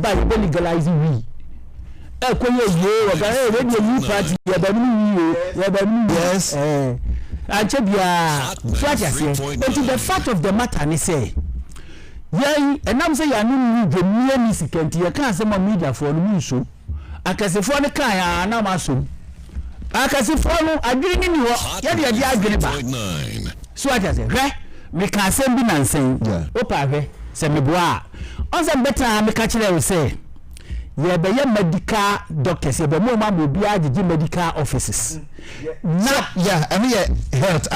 buy legalize we yes the fact of the matter is say and I'm saying I know the near second you can't say my media for the so I can say for the car and I'm so I can say follow agreeing you so I just say me can say be nan saying opa say me boa on say better me catch them say yeah be medical doctors be mo ma be agye medical offices yeah I mean health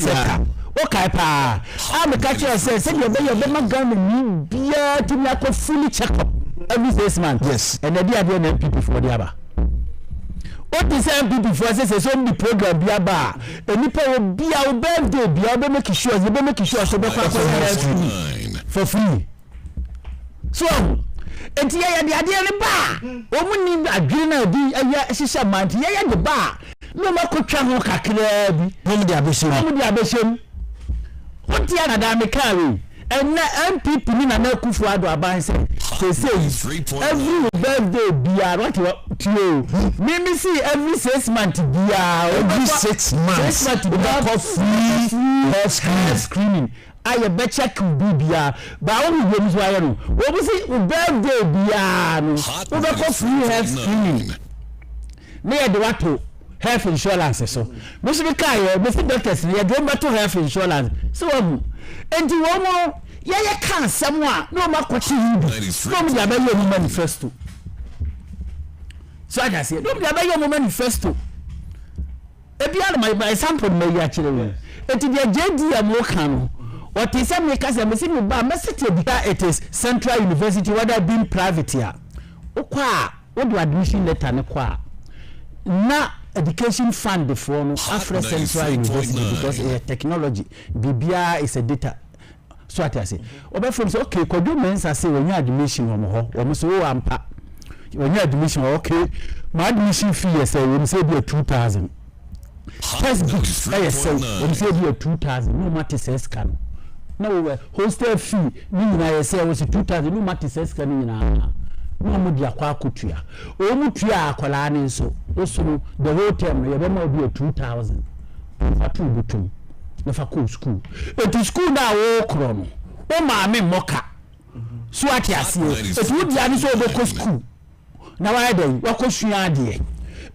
sector okay pa am catch you say you be ma gan me bia to me akọ fully check up every 6 months yes and dey there na people for the aba what is people for say so the program bia ba enipa wo bia wo birthday bia be make sure so be for free so enti ya de ade ne ba o mu ni adwene na di ya hihya manti ya de ba no makotwa ho kakra bi no mu de abeshem what ya na da me carry and MPP ni na kufu ado aban say every birthday bia what you me see every 6 months bia every 6 months for free health screening I bet check bibia ba o mi yemi so ayero o bi si birthday bia no o be ko free health screening me e de wato health insurance so me so be kai me see doctors e de wato health insurance so enti wo mo ye kan samwa no makochi hindu no me da be yo manifesto so I just say no me da be yo manifesto e bia my sample me ya kire we enti de JD am wo kan no what is a make us a me ba mesity bia it is Central University whether being private here okwa what do admission letter ne kwa na education fund for no Afro Central University because technology bibia is a data so what I say obe from say okay kodo mensa say when you admission ho wo so wo ampa when you admission okay my admission fee say we say be 2000 textbooks I say we say be 2000 no matter says can no hostel fee ni na say was 2000 no matter says can ni na no mu dia kwa akutua o mu tua akola ni so osunu the whole term ye be ma be 2000 fatu butum na fa ko school etu school na wo kro no o ma me moka so ati ase etu dia ni so be ko school na wa dey wa ko sua de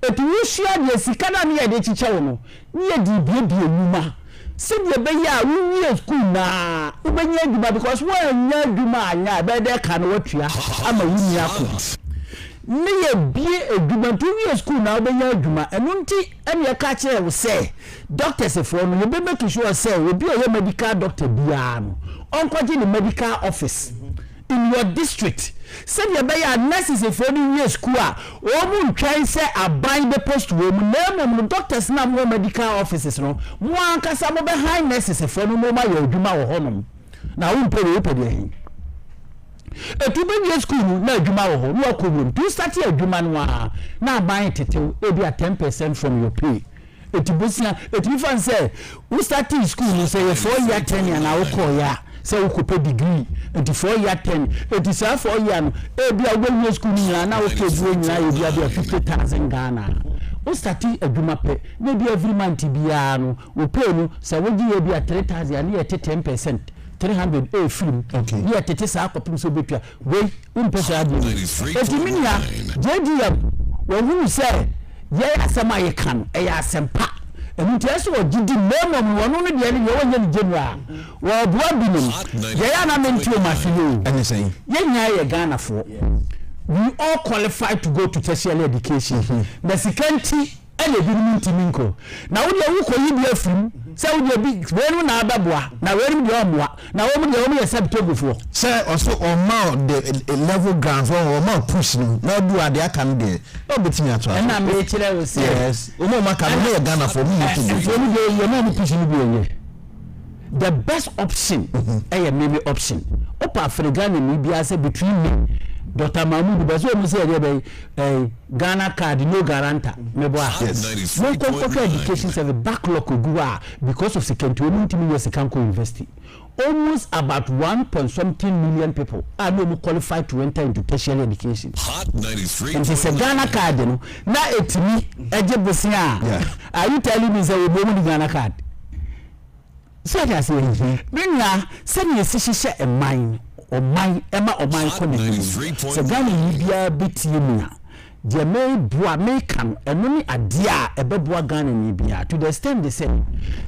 etu wo sua de sika na me ye de chiche wo no ni ye di bie nyuma se de be ya wo school na wo be nya duma because wo nya duma anya be de ka no watua ama wo nya ko ni ye bie eduma to we school na wo be nya duma enu nti ene ye ka kire wo say doctors for no be make sure say we be a medical doctor bia no onkoje the medical office in your district say ye be ya nurses for no we school a o mu ntwan say aban be post wo mu na mo doctors na mo medical offices no mo ankasa mo be high nurses for no mo ma ye adwuma wo honom na wo pede hin etu be school na adwuma wo ho no akobum tu start adwuma no a na aban tetew e be 10% from your pay etibusia etibifan say we start school say 4 year 10 year na wo call ya say we could pay degree 4 year 10 say 4 year no e bia we school ni na wo pay duro ni e bia 50,000 Ghana we start adwuma pe na bia every month bia no we pay no say we gi e bia 3,000 and ye 10% 300 film okay ye tete sa akopim so betua we umpesa adu etiminia JDM we hu say ye asema ye kan e ya asempa enu so ogidi memo wono no de ne ye wonya ni general wo boa binim ye ya na mentio mafio ene say ye nya ye Ghana for we all qualify to go to tertiary education the secondary ele binim ntiminko na wo de wo koyi bi afim say wo de bi wenu na ababoa na wenu de omoa na wo mu de wo ye sabtogofo say also on ma the level ground for o ma push no na do ade aka no de o betimi ato na me kire wo say yes o mo maka no ye Ghana for me to ye na me push ni bi ye the best option maybe option opa African ni bi ase between me Dr. Mahmoud Bazo mu say Ghana card no guarantor me boa no corporate education service backlog ogua because of secondary no ntimi yes Kanko University almost about 1.something million people are no qualified to enter into tertiary education. Hot 93. And it's a Ghana card, you know. Now it's me, Ejebusia. Are you telling me that we don't Ghana card? So I say, bring ya, send me a session a mine or mine, Emma or mine. So Ghana Libya bit you. The may boa may come and only a dear a beboa gun in Libya to the extent they say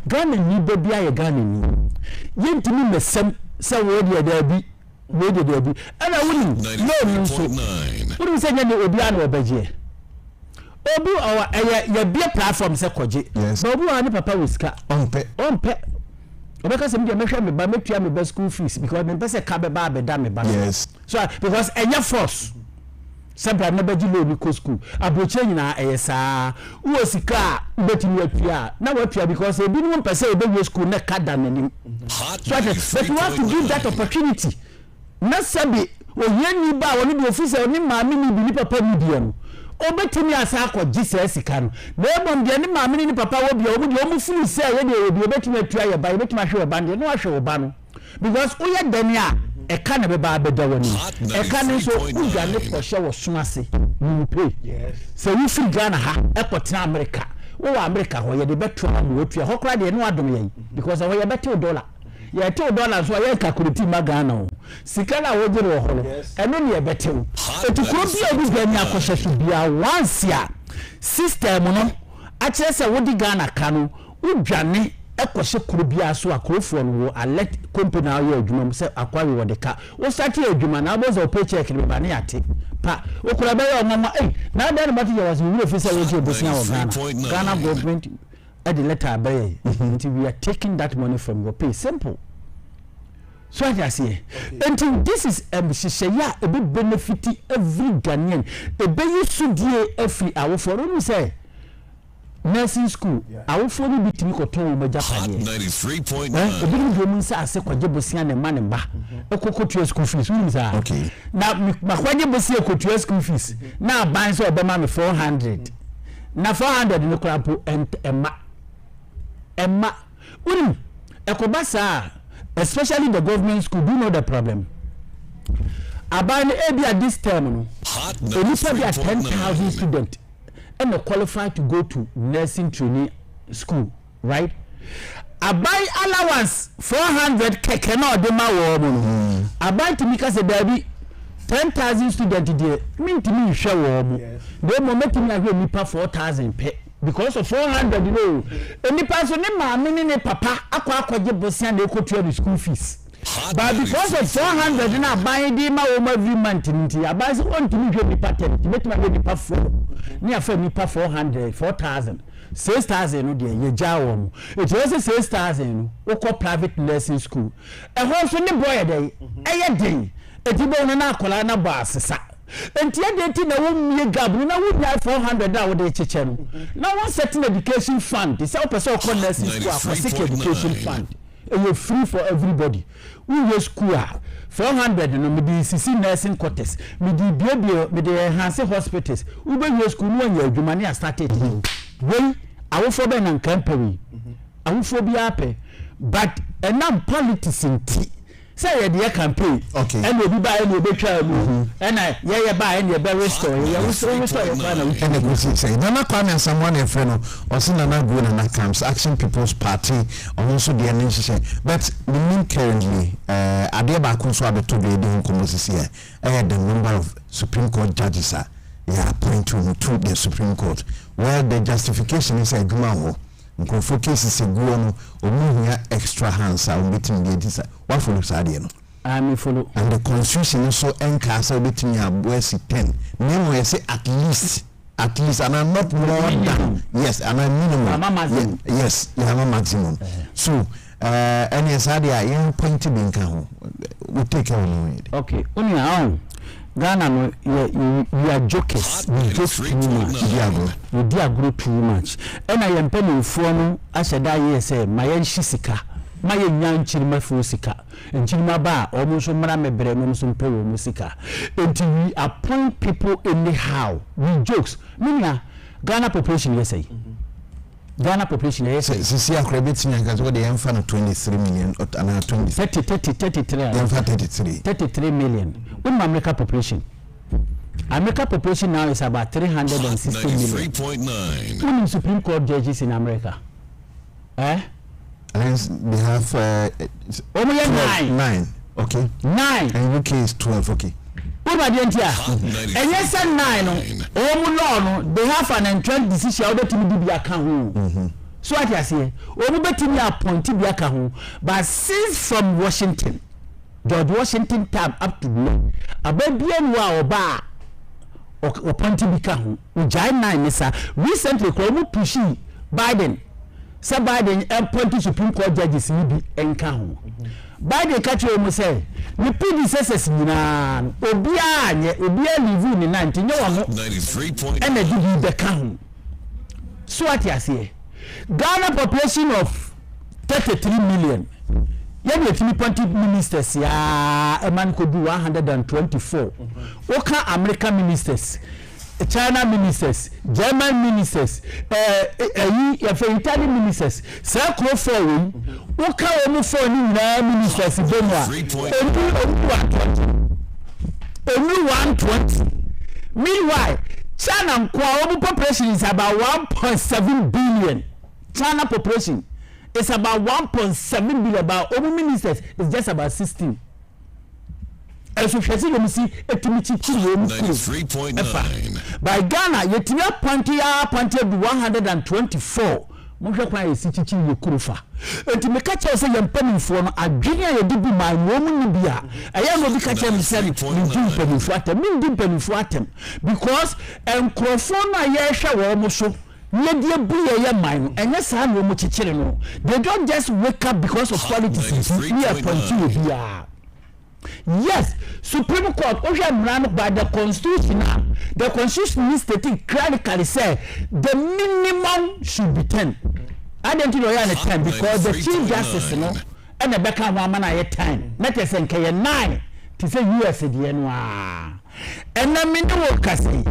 Ghana need baby a gun in you. Yen to me, the same, so where there be, where there be, and I wouldn't know. What do you say? Obiano Obeje Obu or your beer platform, Sekoji. Yes, Obu and Papa Whisker on pet. Because I'm going to make me best school fees because I'm going to cabe dame. Yes, so because any force. Sempre never do low school. Abrocheni na esa. Uo sika betimi atwa. Na watwa because e binu pese e be school na kada nanim. So but you have to give that opportunity. Na sabi oye ni ba woni do office oni maami ni bi ni papa ni bia no. Obetimi asa akọ Jesus sika no. Na ebom de ni maami ni papa wo bia omu de omu funu se ye de obi obetimi atwa ye ba obetimi ahwe oba de no ahwe oba no. Because oye dani a e ka na be ba beda woni e ka ne so uga ne koshe wo sumase you pay yes so you feel Ghana ha e potina America wo America ho ye de beto am wo tua ho kra de no adom ye because ho ye beto $1 ye te $1 so ye calculate ma Ghana o sika na wo jere wo ho eno ne ye beto etukuro bia obi Ghana akoshe so bia once ya system no a kire se wo di Ghana ka no udwane ekose kuru bia so akrofo no alert company ayo adwuma se akwari wo de ka wo start adwuma na bozo paycheck ni ba na ate pa wo kura be yo mama na da na mati was we officer we obosia wo Ghana government at the letter be until we are taking that money from your pay simple so I say until this is shisha a big benefit every Ghanaian e be yusu die every awo for no say nursing school awo for no bitimi ko ton mo Japan 93.9 e bi do mun sa ase kwaje bosia ne ma ne ba ekokotua school fees won sa okay na makwaje bosia ekokotua school fees na ban so obema me 400 na 400 ne krapo emma won ekobasa especially the government school do you know the problem aban e at this term no e be 10,000 students and are qualified to go to nursing training school, right? I buy allowance 400 keke no de ma wo mo. I buy to make us a baby 10,000 students there. Mean to me share wo mo. They mo make me agree me pa 4,000 pay because of 400 you know. Any person ne ma me ne papa akwaje bosia na ekotua the school fees. But because of 400 na buy di ma wo every month nti I buy so on to me hwe me pattern. Make me me pa 4. Ni afa mi pa 400 4,000 6,000 no de ye jawo mo it was 6,000 no wo ko private nursing school e ho so ni boy dey e ye den e ti bo no na akola na bo asesa enti e de ti na wo mie gabru na wo nya 400 da wo de cheche no na one certain education fund the self person ko nursing school for sick education fund e you free for everybody we go school 400 no me di sisi nursing quarters me di biobio me di enhance hospitals we go school no anya adwuma ne started we awofo be nan campaign awofo bi ape but enam politics nti say ye dey campaign okay and obi ba e obetwa mu and ye ba e be restore ye restore ye ba na we go say Nana Kwame someone a friend or sin Nana go na camps Action People's Party also the nation but the mean currently ade ba ko so abeto be dey nkomo sisi the number of Supreme Court judges are appointed to the Supreme Court where the justification is a guma ho focus is a go no omuhia extra hands are meeting the this what follow sade no I follow and the constitution so encasa between abwesi 10 name we say at least and I'm not more than yes and I'm minimum yes you have a maximum so any sade I point being can we take on okay only on Ghana no you are jokers you joke too much you diagro too much and I am penny for no aseda ye say my shisika my nyan chirima for sika and chirima ba almost mara mebre no so pe wo musika until we appoint people anyhow we jokes meaning Ghana population yes say Ghana population yes see a credit me because what they have 23 million or 33 million. When America population now is about 360 million. 93.9. How many Supreme Court judges in America? They have 9. Okay. 9. And UK is 12. Okay. What about the entire? And yes, 9. They have an entrance decision order to be account. So what I say, we appoint to be account, but since from Washington, George Washington time up to now, a baby and wow bar or pointy become giant 9 recently pushing Biden. So Biden appointed Supreme Court judges be encounter. Biden catch you say the predecessors obia live in 19 no one 93.9. and they give the count. So what you say? Ghana population of 33 million. Yet the 20 ministers a man could do 124. Okay, American ministers, China ministers, German ministers, Italian ministers, Circle for okay, almost 4 ministers in only 120. Meanwhile, China population is about 1.7 billion. China population is about 1.7 billion. About all ministers is just about 16. As we see, we see a 93.9. By Ghana, you tell pointed 124. Moja kwa esi chichi yekurufa. Enti me ka che say yempanimfo no adwene ye di bi my woman ni bia. Aya no bi ka che me say ni di mpanimfo atem. Ni di mpanimfo atem because enkrofo na ye hwe wo mo so. Ye die bu ye man no. Enye sa na mo chichire no. They don't just wake up because of politics. We are pointing bia. Yes, Supreme Court by the Constitution. The Constitution is stating clearly say the minimum should be 10. I don't know 10 because the Chief Justice and the Becca woman are 10. Not as in 9 to say US and then minimum kasi.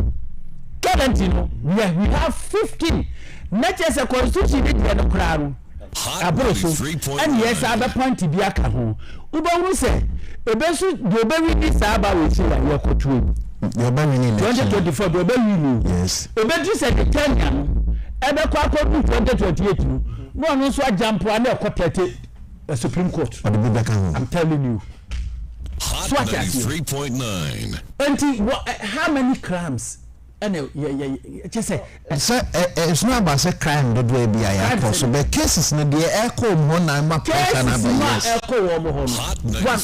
Currently, we have 15. Not as a Constitution in the crown. And yes, I have a point to be a cajon. Uba say. Ebensu doberi ni saba we say your control. Your baby in 2024 doberi. Yes. Ebensu say the Kenya no. Ebe kwa 2028 no. No no so jump one e kopete Supreme Court. I'm telling you. Hot 93.9. How many crimes? Just say it's not about say crime that way be I possible but cases na the echo mo na ma pressure na yes echo wo mo ho no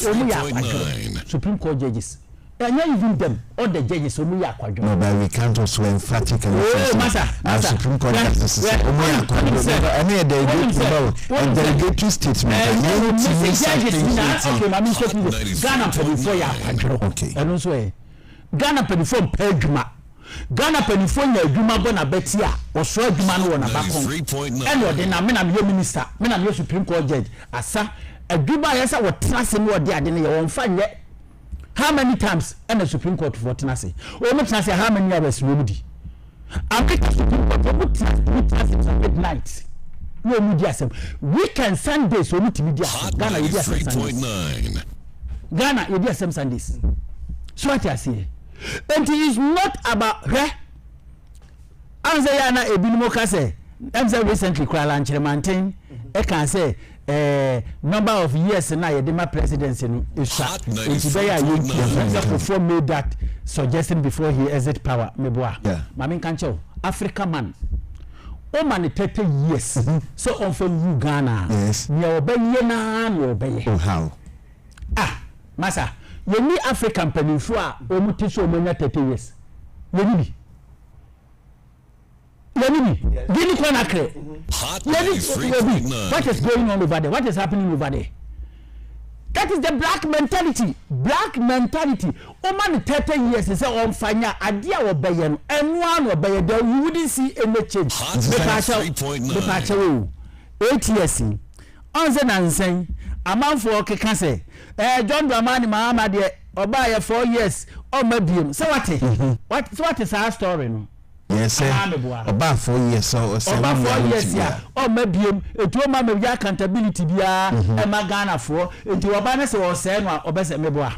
Supreme Court judges and even them all the judges omu ya kwadwo no but we can't also emphatically masa Supreme Court justices omu ya kwadwo and they go to and they get to statement okay mami say Ghana before ya kwadwo okay and also Ghana before pedjuma Ghana Penifone adwuma go na betia oso adwuma no na bakon eno de na me na me minister me na me Supreme Court judge asa adwuma yesa wo tenase no de ade ne ye won fa nye how many times eno Supreme Court for tenase o me tenase how many hours we mudi Africa Supreme Court we tenase midnight no mudi asem weekend Sundays o mutimi dia Ghana ye dia Sundays Ghana ye dia Sundays so what I say. And it is not about answer yana ebinimo ka say recently Kuala Lumpur I can say number of years na Yedema presidency no is before made that suggestion before he exit power meboa mami kancho Africa man o man 30 years so on from you Ghana yes you obey na no obey oh how masa Yeni African peninsula omuti so omanya 30 years. Yeni Gini kwa nakre. What is going on over there? What is happening over there? That is the black mentality. Black mentality. Oman 30 years is on fanya adia obeye no. Enwa obeye there you wouldn't see any change. The patch 8 years. Onse nansen amanfo keka say John Dramani Mahama de oba ye 4 years o ma Biom. So what is our story no? Yes, about 4 years so 7 years yeah. Oh my Biom, it will my accountability be a magana for into a banner or say no or best meboa.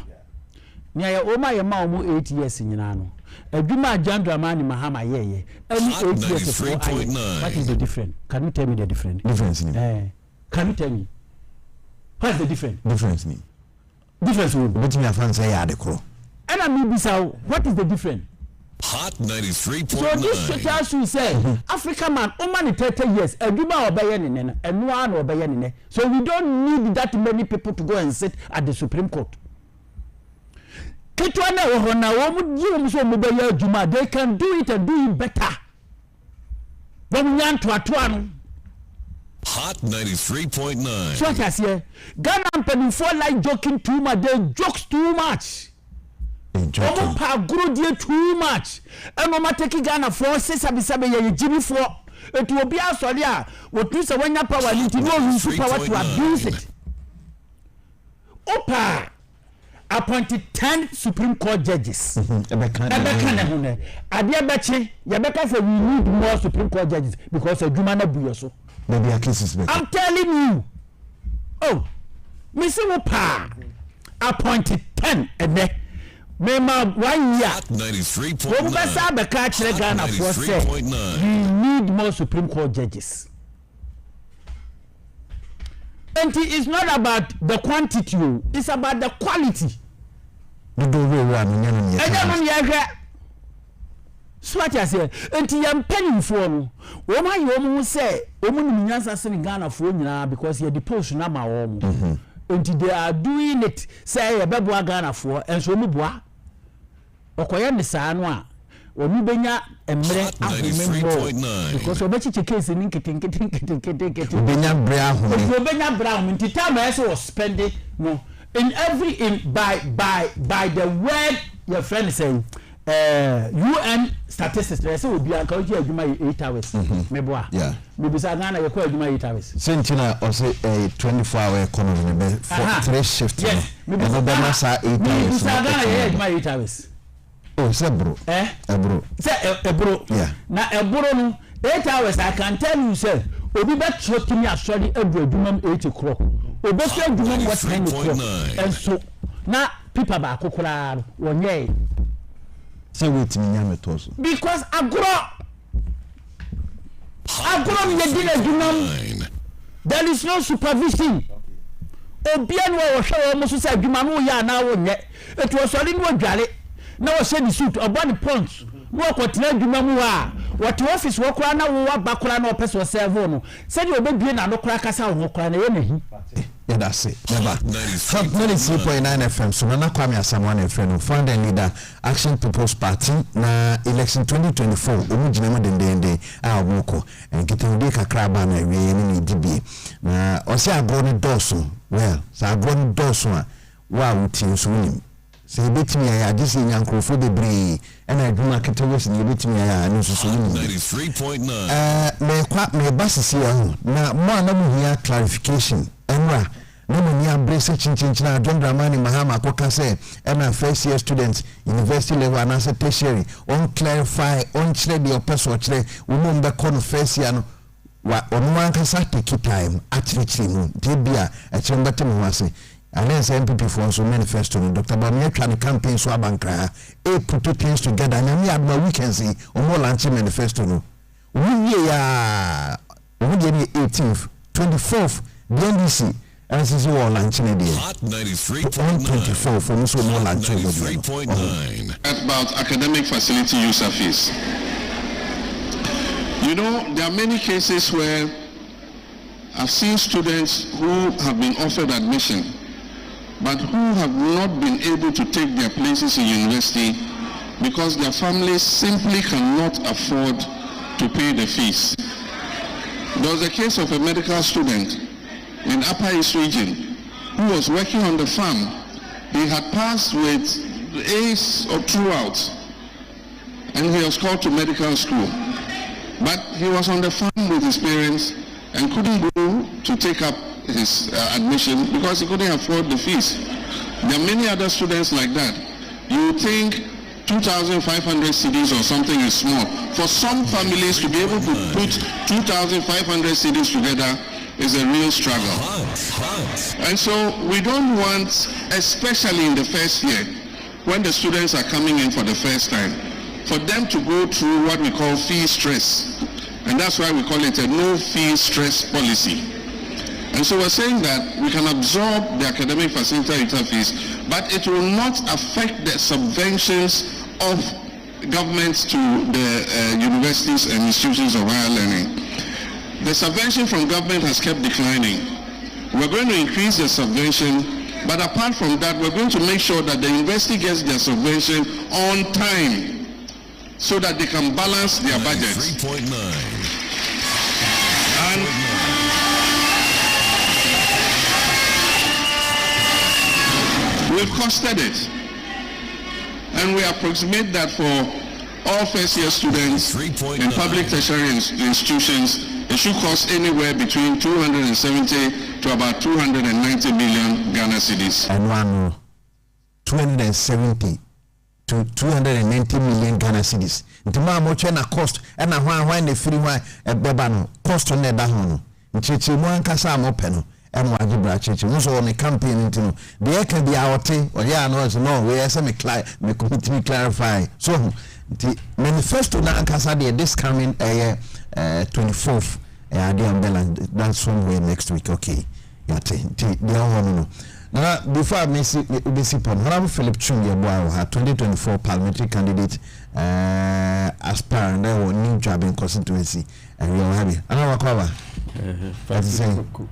Near Oma your mom 8 years in Yano. A Duma Jandramani Mahama ye. Only 8 years ago. What is the difference? Can you tell me the difference? Can you tell me? What's the difference? Difference would what me fan say adeko. And I mean what is the difference? Hot 93.9. So this tells you say Africa man only 30 years a Duma obeyen and one obeyen. So we don't need that many people to go and sit at the Supreme Court. They can do it and do it better. Hot 93.9. So I say, Ghana people for like joking too much. They jokes too much. Grow too much. And no matter Ghana for 6 7 Jimmy for it will be a sorry. What you say when your power need to know who's power to abuse it. Opa appointed 10 Supreme Court judges. Yabeka say we need more Supreme Court judges because a Jumana Buyoso. I'm telling you. Oh, Mr. Opa appointed 10 and then Mema 1 year. 93.9. We need more Supreme Court judges. And it is not about the quantity, it's about the quality. So what I say, and I'm penning for no. Woman, you almost say, woman, in Ghana for because you're the post number. And they are doing it, say a babu Ghana for, and so Mubwa. Okoya Nissanwa. When you bring a mere because of the case in getting brown in the time I was spending no in every by the word your friend is saying UN statistics they say will be account you 8 hours meboa yeah maybe Ghana you call 8 hours sentina or say a 24-hour economy for 3 shifts yes maybe 8 hours. Oh, Sebro. Ebro. Ebro. Yeah. Now Ebro no 8 hours. I can tell you, sir. Obi bet shot me actually every Jumam 8 o'clock. Obi bet Jumam what 10 o'clock. And so now people ba kokora wonye. Say wait me nyame toso. Because agro me dina Jumam. There is no supervision. Obian wo show almost say Jumam wo ya na wonye. It was only no dwale. Now I said the suit or body points. Work what Dumamu what office work na wo bakura no person serve no. Said you be bien no kraka sa ho kra na ye yeah, that's it. Never. 93.9 FM. So Nana Kwame Asamoah FM, founder and leader, Action People's Party, na election 2024. Omu jinema dende a woko. And getting de kakra ba na we ni DB. Na osi agro doso. Well, sa agro doso wa uti so nim. Say betimi ya just in yankrofo bebre and I do market was in betimi ya no so 93.9 me basisi ya na mo na mu hia clarification enra no mo nia brace chinchinchina Dwene Mahama akoka say na first year students university level and as tertiary on clarify on chire the person chire we mo mbe kon first year no wa onu ankasa take time actually no dey bia e chire mbete mo ase unless MPP for so manifesto Dr. Bamia try the campaign so abankra put two things together and me adma we can see o mo launch manifesto no we ya o dey 18th 24th BNDC and this is all launching a day Hot 93.9 24 for so no launch 93.9 about academic facility user fees. You know, there are many cases where I've seen students who have been offered admission but who have not been able to take their places in university because their families simply cannot afford to pay the fees. There was a case of a medical student in Upper East region who was working on the farm. He had passed with A's or throughout and he was called to medical school. But he was on the farm with his parents and couldn't go to take up his admission because he couldn't afford the fees. There are many other students like that. You think 2,500 cedis or something is small. For some families to be able to put 2,500 cedis together is a real struggle. And so we don't want, especially in the first year, when the students are coming in for the first time, for them to go through what we call fee stress. And that's why we call it a no fee stress policy. And so we're saying that we can absorb the academic facilitator fees, but it will not affect the subventions of governments to the universities and institutions of higher learning. The subvention from government has kept declining. We're going to increase the subvention, but apart from that, we're going to make sure that the university gets their subvention on time so that they can balance their budgets. 3.9. And we've costed it. And we approximate that for all first-year students in public tertiary institutions, it should cost anywhere between 270 to about 290 million Ghana cedis. And one 270 to 290 million Ghana cedis. Ntima moche na cost na hwan na free hwan ebeba no cost na da ho no. Nchichi mo ankasa amope no e mo agibra chichi. Mo so on campaign ntino. De ka bi awote oye announce no we say me committee clarify. So the manifesto na ankasa de this coming 24th that's somewhere next week. Okay, yate the one no. Now before I miss Honorable Philip Chung Yeboah, 2024 parliamentary candidate aspirant there new job in constituency, and we are happy.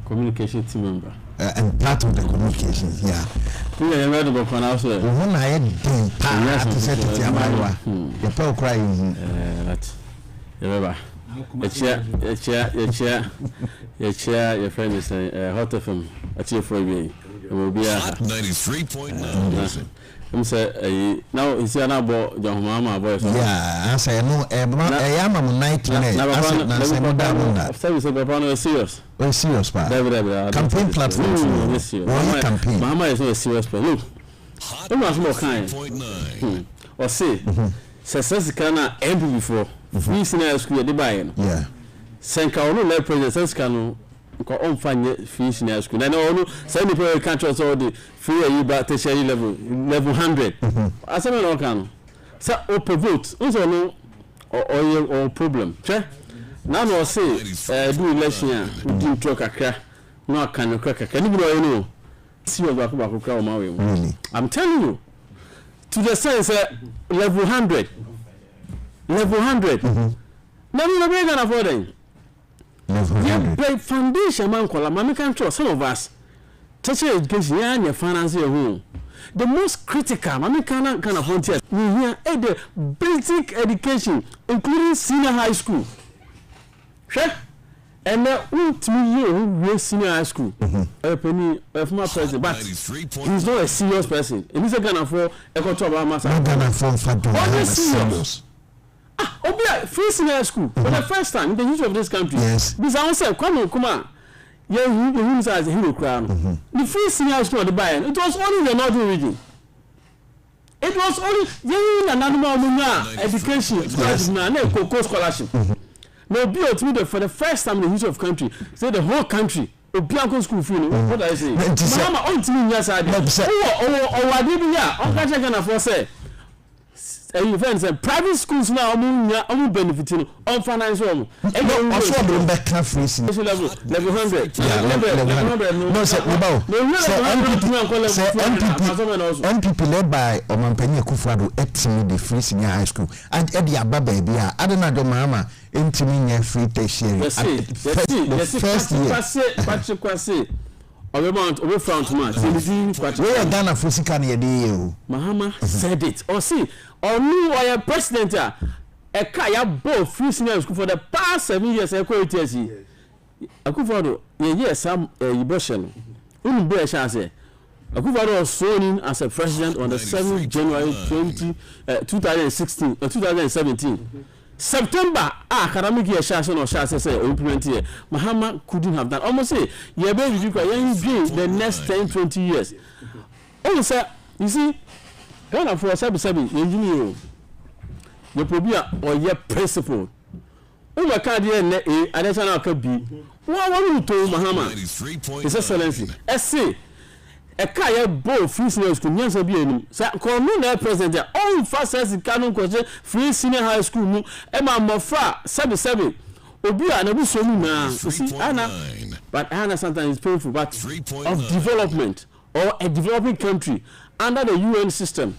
Communication team member. And part of the communication, yeah. We are ready to pronounce it. When I had been to set it Amawa, the poor crying. Remember, your chair, your friend is hot of him, a cheer for me. It will be a 93.9. I'm saying now it's an about your mama voice. Yeah, I say no, I am a night. I say serious. Well, serious, campaign platform. This year, campaign. Mama is not a serious person. Look, I'm not more kind. Or say, success can MP before. We senior school at the Biom. Yeah. Senka ono le president can ko on fanye fees in school. Na ono say the people country so the free you back tertiary level 100. Asema no kan. Say open vote. Unso no or problem. Che? Na no say do election a do talk akra. No kan no kakra. Ni bi no know. See you back kra o ma we. Really? I'm telling you. To the sense level 100. Level 100. Na me no be gonna afford it. Yeah, foundation man call a can trust some of us. Tertiary education, yeah, finance your home. The most critical, man can afford it. We hear the basic education, including senior high school. Sure? And to me, you senior high school. A penny of my president, but he's not a serious person. And he's a gun for a control about myself. Obia free senior school for the first time in the history of this country. Yes. This answer, come on. Yeah, you as a hero crown. The free senior school at the Biom, it was only the northern region. It was only an animal education scholarship. No, be for the first time in the history of country, say the whole country. Obianco school free. What I say? Mama, on to me, yes, I did. Oh, I didn't. Yeah, I'm going to say. Events and private schools now are benefiting on financial. Also, bring back free level 100. No, sir, MPP led by Omampeni Akufo-Addo at the free senior high school and Eddie Ababa Bia. I don't know, Mama, intimate free tertiary. First year. Over front man. We are Ghana for Sikani. Mahama said it. Or see, or new or a president. A kaya both free senior school for the past 7 years. I quote Akufo-Addo, yes, some Iboshen. Be a chance. Akufo-Addo was sworn in as a president on the 7th January 2017. September academic year session or say implement here. Mahama couldn't have done. Almost say yeah, baby, you can the next 10-20 years. Oh, sir, you see, Ghana for 7 engineer. the probia or your principle. Over Cardia and additional could be. What want you to Mahama? His Excellency. Essay. A kaya bow free senior school, yes, be any. Call me now, President. All fast as the canon question, free senior high school, Emma Mofra, 77. Obia and Abu now. You see, Anna, but Anna sometimes is painful, but of development or a developing country under the UN system.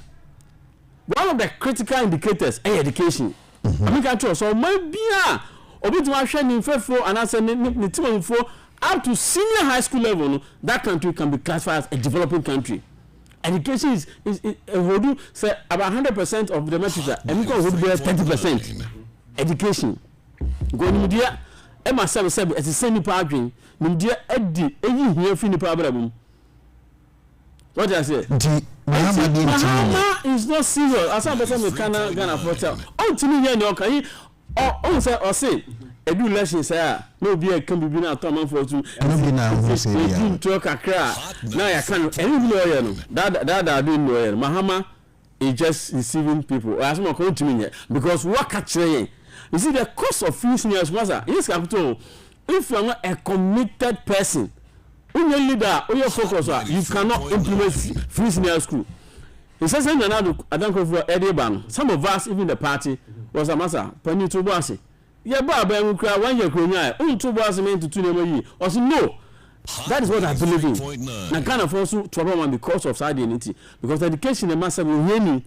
One of the critical indicators is education. I mean, so maybe Obi to share in for and answer for up to senior high school level, that country can be classified as a developing country. Education is say about 100% of the metrics, and we can hold 30%. Education. Go Nidia, Emma 77 as a semi parking, Nidia Eddie, any here for the problem. What did I say? Mahama is not serious. As I was saying, Ghana for oh, to me, you know, or say, a do lesson, sir. No beer can be now, Tom for two. And we now say, you talk a crack. Now I can't any lawyer. That I didn't know. Mahama is just deceiving people. As I'm going to me because what catch you see, the cost of free seniors was yes, capital. If you are not a committed person, when you leader, when you focus, you cannot implement free senior school. He says, I don't go for Eddie Ban. Some of us, even the party, was a master, Penny to Bossy. Yeah, Baba will cry 1 year, only 2 bars meant to 2 years. Or say, no. That is what I believe in. I can't afford to trouble because of side unity. Because education, a master will hear me.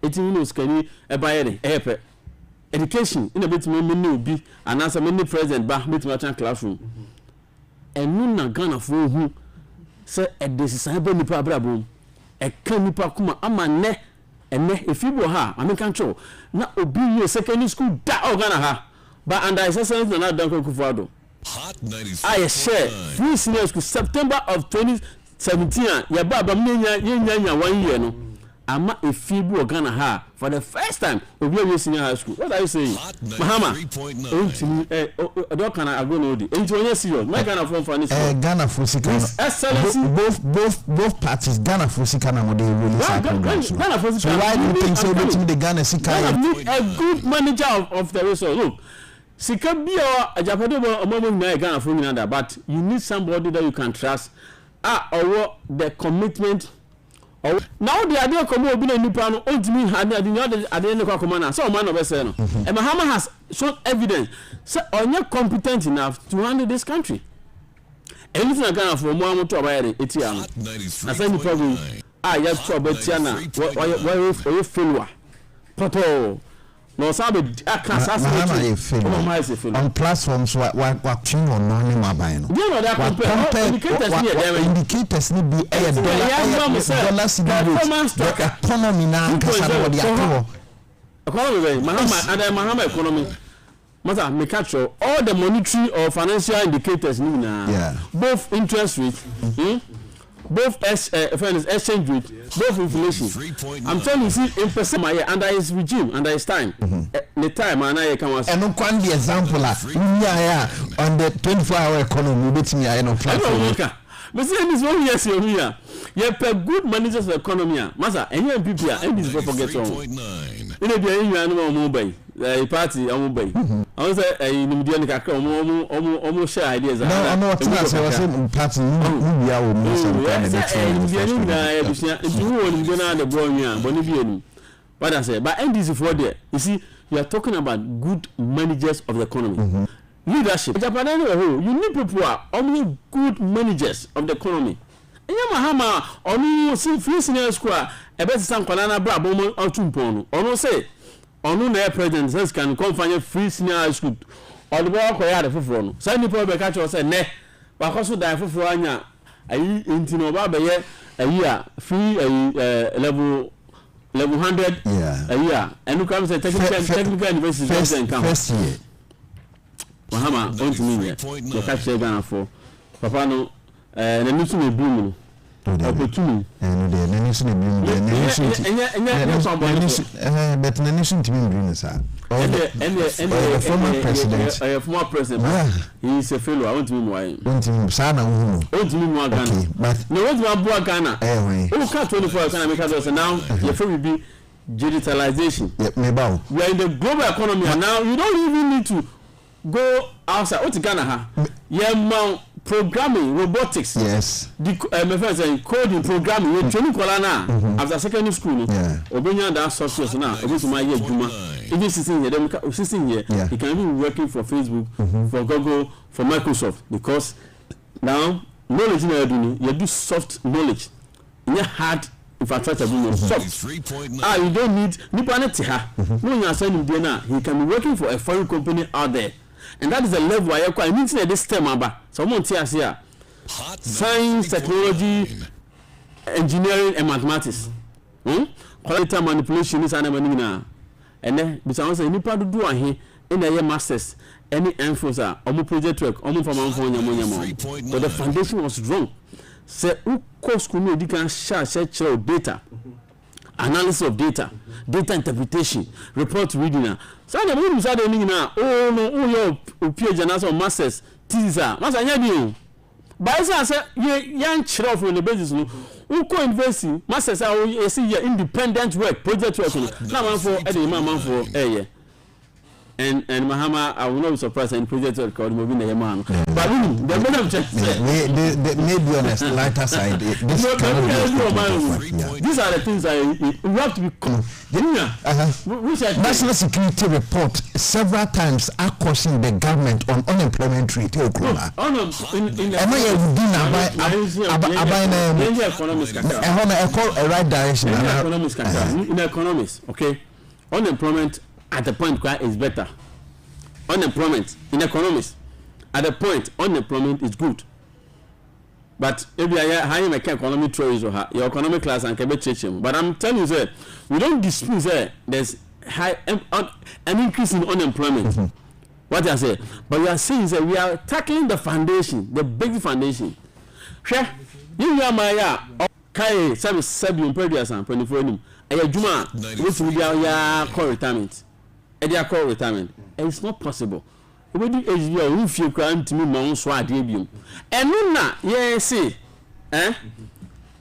18 minutes can you buy a education in a bit many be and answer many president back meet my classroom. And no na Ghana for who say a decisive nipa brabo a can nipa kuma ama ne and ne if you were her I mean control na obi you secondary school da Ghana ha but and I say something na don Kufuado I share free senior school September of 2017 ya baba nya 1 year no ama a feeble Ghana ha for the first time obi a senior high school. What are you saying? Mahama can I go no di enti onye serious my Ghana from Fanny Ghana for Sikana both parties Ghana for Sikana mo dey really program so why do you think so between the Ghana Sikana need a good manager of the resource. Look Sika bia ajapade omomo na Ghana for nyanda but you need somebody that you can trust or the commitment. Now the idea come obi na nipa no ontimi ade ne kwa koma na so man no be say no and Mahama has shown evidence say onye competent enough to handle this country anything na Ghana for mo amoto abayere etia no na say nipa go ya to abatia na why failure poto no sabe akasa on platforms what twin on no name aban no you know that indicators ni bi dollar economy na kasa no dey ato economy Mahama economy matter make sure all the monetary or financial indicators ni na both interest rate both exchange rate, both inflation. I'm telling you, see, in percent under his regime, under his time, the time I can was. And no one the example on the 24-hour economy, betting me, I know. But see, this one yes, you're here. You have good managers of the economy, Master, and you people and this forget on. In a day, you are no mobile. The party, I'm mobile. I was a Indian almost share ideas. No, I know what I was saying. Party, we are almost. But I say, but NDC for there, you see, you are talking about good managers of the economy. Leadership. Japan, you need people who are only good managers of the economy. And Mahama, only see free senior square, a better some Kanana Brabo or Tumpono, or no say. Onu na president says can come find free senior high school or the boy ko ya de foforo no say ni problem catch us say ne ba ko so dan foforo anya ayi intino ba be ye ayi a free level 100 ayi a enu come say technical university first year Mahama don't mean ye catch Ghana for papa no na mi so me boom no opportunity and the nation but the nation to be bring sir and the former president he is a fellow I want to be why sana hu want to be more Ghana but no want to be Ghana who can 24 can make us now your friend will be digitalization. Yeah, we are in the global economy and now you don't even need to go outside. What's Ghana? Yeah, programming, robotics. Yes. My friend saying coding, programming. You're training Kolana after secondary school. Yeah. Obenya that software now. Obenya my year Juma. Even sitting here, he can be working for Facebook, for Google, for Microsoft because now knowledge you do soft knowledge. You hard infrastructure soft. You don't need no you are sending there he can be working for a foreign company out there. And that is the level I require. I mean, this term about someone tells here science, technology, engineering, and mathematics. Quality manipulation is an enemy. And then, because any part of do here in the year masters, any emphasis, almost project work, almost from Amphon. But the foundation was wrong. Say, who course could you can share data, analysis of data, data interpretation, report reading. So the people start doing now. Oh no, your PhD or masters, teaser, master nyadi. But I say young children from the basis no. Who co-investing masters are you see your independent work, project work. Now man for any man for yeah. And Mahama, I will not be surprised in project work called moving the man. But the better check. Maybe on a lighter side. These are the things we have to be. National Security Report several times are cautioning the government on unemployment rate. In economics, okay, unemployment at the point where is better. Unemployment in economics at the point unemployment is good. But if you are high make economic choice or your economic class and can be changing. But I'm telling you, sir, we don't dispute that there's high an increase in unemployment. What I say, but we are saying that we are tackling the foundation, the big foundation. Sure, you are my Kai service Sabium Perdias and 24. Juma, which will be our call retirement. Call retirement. And it's not possible. We do HDO, if you crime to me, Mount Swat Biom. And Nuna, yes,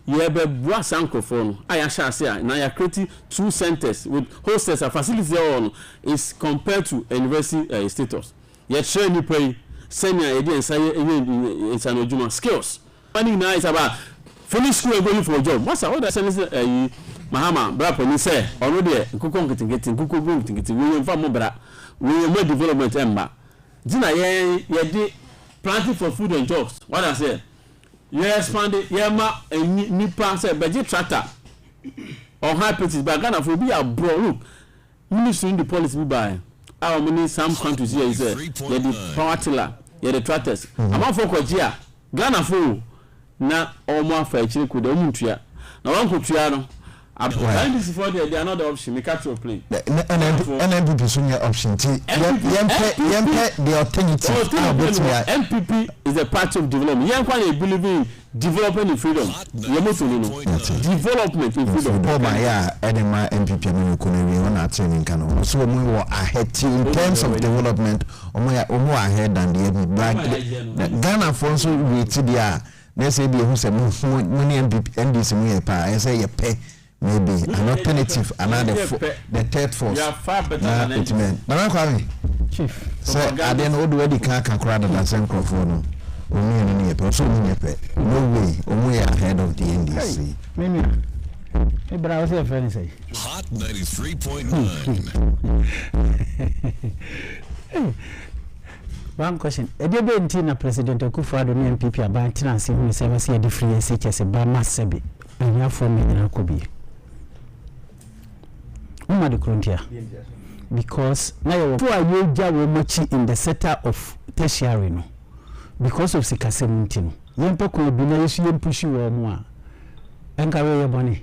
you have a brass microphone. I shall say, now you're creating 2 centers with hostess and facility on is compared to university status. Yet, sure, you pay senior again, say, it's an Ojuma skills. Money now is about finish school and going for a job. What's all that sense? Mahama, Brapa, you say, already, Kukon getting Kuku getting William Famobra, William Development Ember. Dina, ye planting for food and jobs. What I say, you expanded Yama and Nipa said, budget tractor or high pitches, but Ghana for be a bro. Look, ministry in the policy we buy. Our money, some countries here is the power tiller, the tractors. I'm not for Kojia, Ghana for na almost for actually could omuntria. Now, Uncle Triano. They are not the option. We catch your plane. NPP is your option. The alternative. MPP is a part of development. Young one believe in development in freedom. Development in freedom. Oh my yeah, my MPP we want to training Kano. So we were ahead in terms of development. More ahead than the Ghana for so we there. Let's say who say money NDC me pa. I say you pay. Maybe an alternative, another the third force. You are far better than anything. Chief, so I didn't know where the car can cry than same microphone. No way, only ahead of the NDC. Hey, but I was here for say. Hot 93.9. One question. A debate in President Akufo-Addo MPP about tenancy who is ever see a different SHS about Masabi and your form in Akobi. Because now you much in the sector of tertiary no because of Sikasemuntin. Yempa could be nice, you push you or more. And carry your bonnet.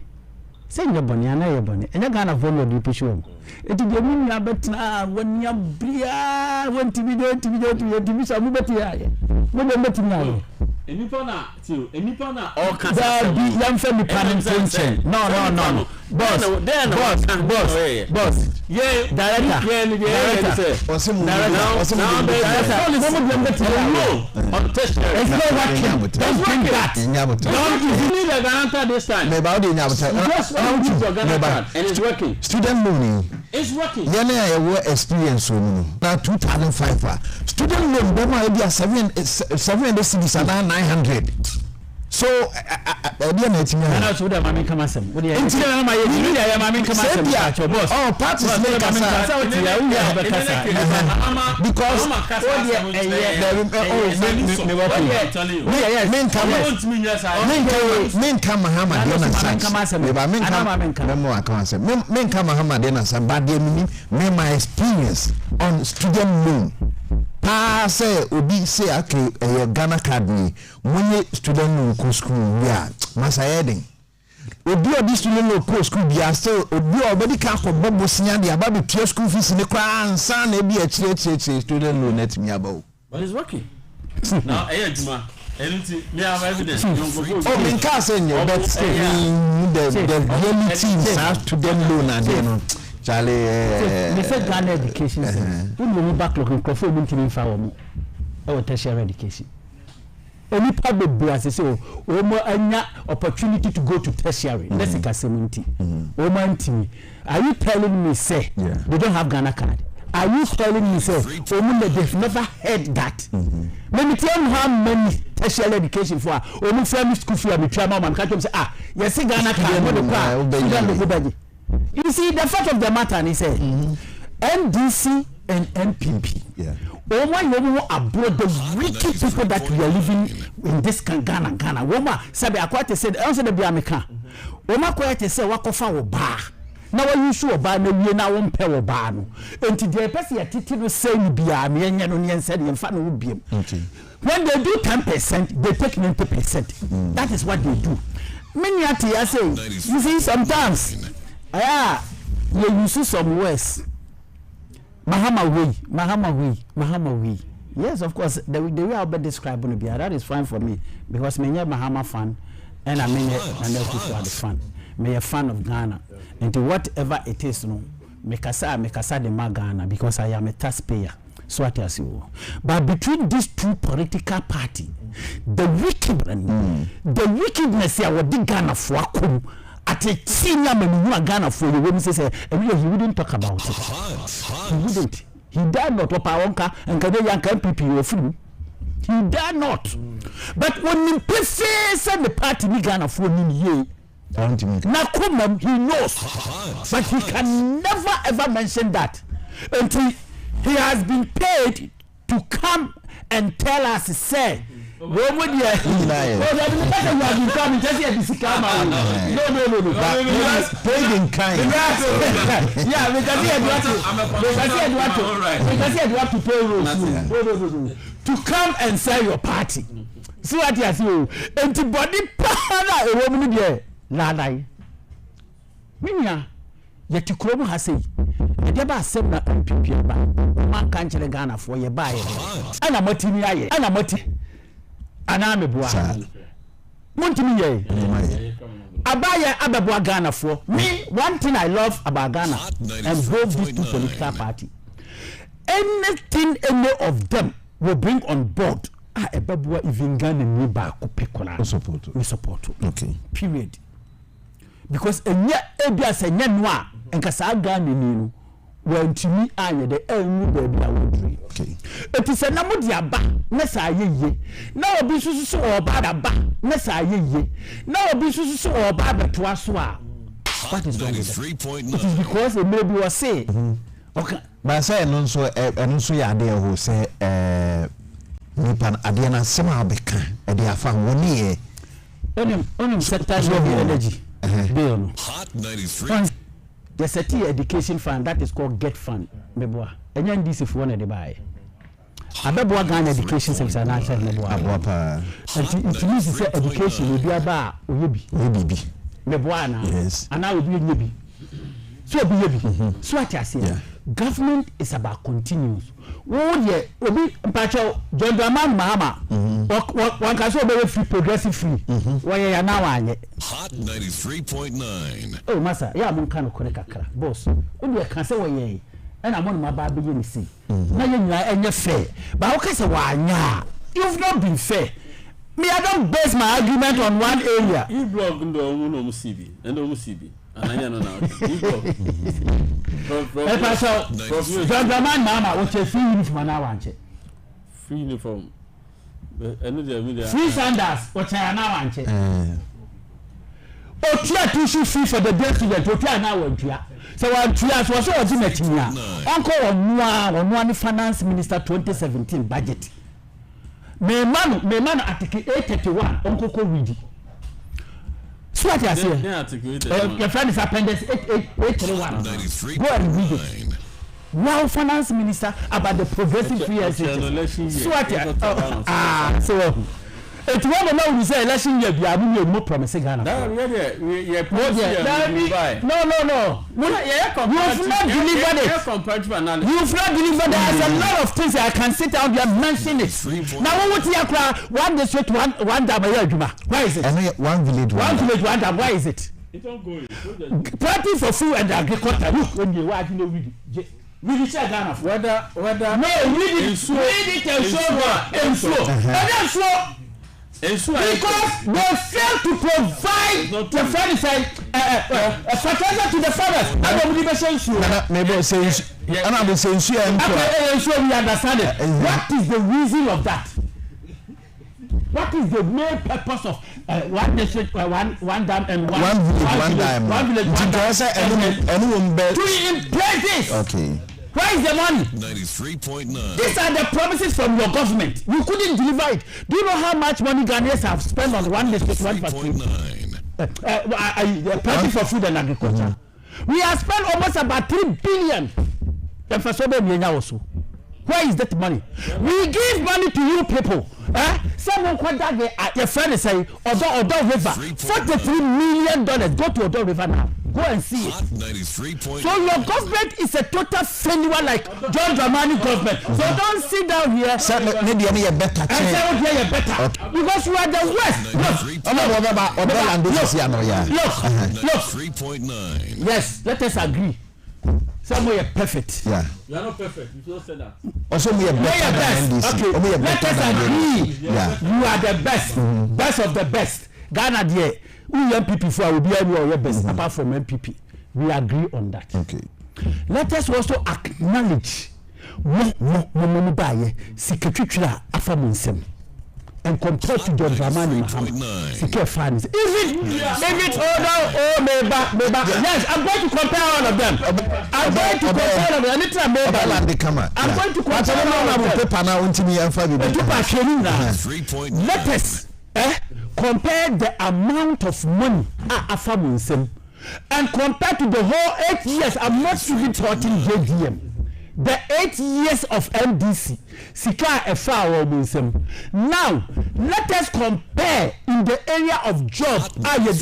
Send your bonnet and your bonnet, and a kind of one you push you. It is the moon you bet now when you bria went to be there to be some better. No better now. Any pana, all can be young family planning function. No. boss. Yeah, director. This time. And it's working. Student loan. It's working. Yeah, experience now 2005. Student loan, Bema idea 700 cities and 900. So parties make us because my experience on student loan. Say obi say okay Ghana card ni money student loan ko school ya masa heading obi student loan ko school bia still obi obedi ka ko bobo sinya dia ba be tua school fees ni kwa ansa na bi a chire student loan net mi abawo. But it's working. Now juma anything me have evidence. Oh me can say no but the reality is student loan and you know Charlie, they said Ghana education. When we backlog in Kofi, we didn't find our tertiary education. Only public boys say, "Oh, more opportunity to go to tertiary." That's the community. Oh, man, are you telling me say they don't have Ghana card? Are you telling me say, "Oh, they've never heard that"? Let me tell you how many tertiary education for. Oh, family school for me. Try mom and catch them say, "Ah, yes, Ghana card." You see, the fact of the matter is NDC and NPP. Yeah. Oh my, you abroad the wicked people that we are living in this Ghana. Woma sabi akwate said, answer the Biameka. Woma kwate say wakofa oba. Na wa yu sure oba na wie na wo mpe oba no. Enti the person ya titi no say ni bia me enye no ne ense de mfa no biem. When they do 10%, they take 90%. That is what they do. Many at you say, you see sometimes you use some words. Mahama way. Yes, of course, the way I'll be describing it, that is fine for me. Because me a Mahama fan, and I mean, and the fan. Me a fan of Ghana. And to whatever it is, no, me kasa de ma Ghana, because I am a taxpayer. So what I say. But between these two political parties, the wickedness here was the Ghana for at a senior man Ghana for you when he says he wouldn't talk about it. He wouldn't. He dared not Opawonka and Canadian MPP were free. He dared not. But when he face the party in Ghana for ye Nakumam, he knows. But he can never ever mention that until he has been paid to come and tell us, say, what would you have been coming? Just here, this camera. No. Paid in kind. Yeah, because you have to pay rules. To come and sell your party. See what you say? And to body power, a woman there. Lalai. Minya, yet you come has said. The Deba said na MPP ba. Man can't tell Ghana for your buy. Ana motimi aye. Ana moti. Ana mebua. Montimi ye. Abaya abebua Ghana for. Me, one thing I love about Ghana and both these two political parties. Anything any of them will bring on board. Ebebua even Ghana ni ba ko pekola. We support. Okay. Period. Because enya ebia se nya no a enka sa Ghana ni no wantimi anye de enwu baabi a wodri. Okay. Eti se na modi aba na sa yeye na obi susu oba aba na sa yeye na obi susu oba beto aso a what is wrong with that? It is because it maybe was say okay but say no so ya ade ho say nipa ade na sema beka e de afa woni e onim sector of energy Biom. Hot 93. There's a T education fund that is called Get Fund. Meboa. Enyan this if one de buy. Abeboa Ghana education service and answer meboa. It means to say education will be about oyebi. Meboa na. Yes. And now will be yebi. So be yebi. So what you say? government is about continuous. Oh yeah, obi mpacho John Dramani Mahama. One can say very free, progressive free. Why you now anye? Hot 93.9. Oh massa, yeah, I'm kind of correct kakra. Boss, obi can say why ye. And I'm on my baby you see. Now you are fair. But how can say why? You've not been fair. Me, I don't base my argument on one area. You blog in the CB and the CB. And I know now. John Dramani Mahama, which is free uniform now, free uniform. Free Sanders, which I now want. Otua tuition fee for the day student, Otua now want to. So one 2 years was so ultimately. Uncle on finance minister 2017 budget. Me man article 831 Uncle Covid. So what I say? Your friend is appendix 831. Go and read it. Wow, finance minister about the progressive free SHS. So what? So it won't know we say election year be able more promising Ghana. No. You have not delivered it. You've not delivered it. There's a lot of things I can sit down there and mention it. Now what you are one district one dam. Why is it? One village one dam. Why is it? Party for food and agriculture. Look when you watch no read. We share Ghana. Whether no read it and show because they fail to provide the fertilizer to the farmers. I don't believe maybe say we understand it. What is the reason of that? What is the main purpose of one district, one dam and one village, one dam? To implement this. Okay. Where is the money? 93.9. These are the promises from your government. You couldn't deliver it. Do you know how much money Ghanaians have spent on one district, one factory? Party for food and agriculture. We have spent almost about 3 billion. Where is that money? We give money to you people. Someone contact your friend and say, Odo River, $43 million. Go to Odo River now. Go and see it. So your government is a total failure like John Dramani government. So don't sit down here and say you're better. Because you are the West. Look. Yes, let us agree. Somewhere you're perfect. Yeah. You are not perfect. You just said that. Also, we are better than NDC. Okay. Let us agree. Yeah. You are the best. Best of the best. Ghana there. We MPP for will be your best apart from MPP. We agree on that. Okay. Let us also acknowledge secretary Afamunsem and compare to John Dramani Mahama. Secure finance. Yes, I'm going to compare all of them. I'm going to compare all of them. I'm going to compare all of them. Let us compare the amount of money Afamunsem and compare to the whole 8 years. I'm not even talking JDM. The 8 years of MDC, Sika Efa Munsem. Now, let us compare in the area of job. Let's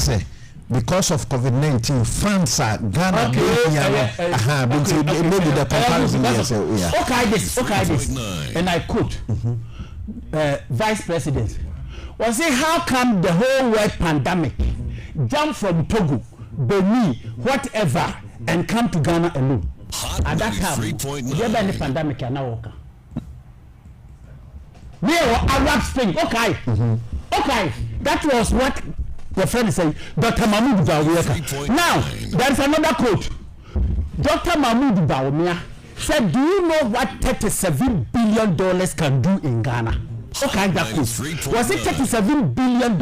say because of COVID-19, funds are Ghana. Maybe the comparison here. Okay, this. And I quote Vice President. Was it how come the whole world pandemic jumped from Togo, Benin, whatever, and come to Ghana alone? At that time, the pandemic are now okay. We are Arab Spring. Okay, that was what the friend is saying. Dr. Mahmoud Bawumia. Now there is another quote. Dr. Mahmoud Bawumia said, "Do you know what $37 billion can do in Ghana?" Okay, that quote. Was it $37 billion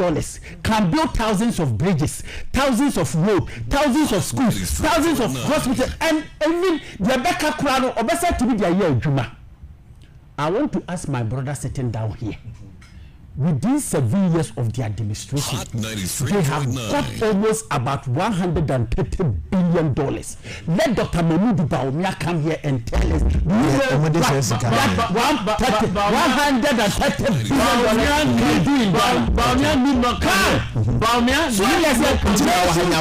can build thousands of bridges, thousands of roads, thousands of schools, thousands of hospitals, and even Rebecca Krano Obesa to be their year Juma. I want to ask my brother sitting down here. within 7 years of the administration, they have got almost about $130 billion. Let Dr. Mahmoud Baumia come here and tell us $130 billion can do in Ghana. Baumia need not come. Baumia, the project you know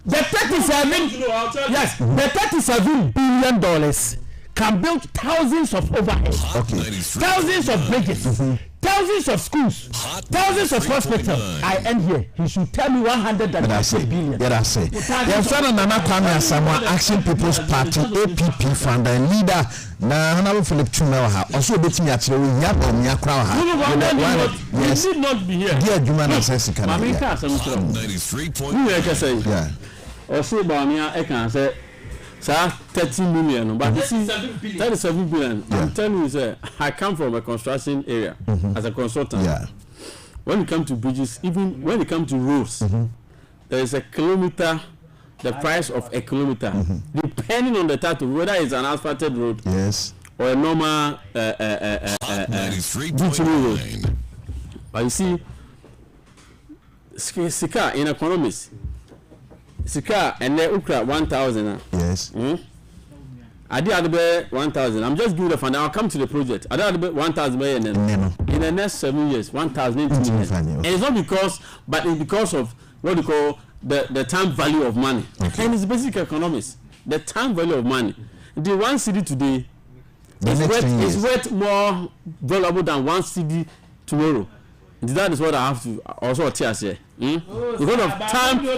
the $37 billion can build thousands of overheads, thousands of bridges, thousands of schools, thousands of hospitals. I end here. He should tell me 130 billion. Yeah, that's it. Your friend Nana Kwame Asamoah, Action People's Party APP founder and leader. Na Honorable Philip Chumewa also betting at you. Yes, did not be here. Dear Jumana says, "Can I?" 93.9. Yeah. Also, Bamia, I can say. 30 million, but this is 37 billion. I'm telling you, sir, I come from a construction area as a consultant. Yeah. When it comes to bridges, even when it comes to roads, there is a kilometer, the price of a kilometer, depending on the type of whether it's an asphalted road, yes, or a normal road. But you see, Sika in economics. Sika and then Ukra 1,000. Yes. I did 1,000. I'm just giving the fund. I'll come to the project. I did 1,000 in the next 7 years. 1,000. And it's not because, but it's because of what you call the time value of money. Okay. And it's basic economics. The time value of money. The 1 cedi today is worth more valuable than 1 cedi tomorrow. That is what I have to also tell you. Because of time. No,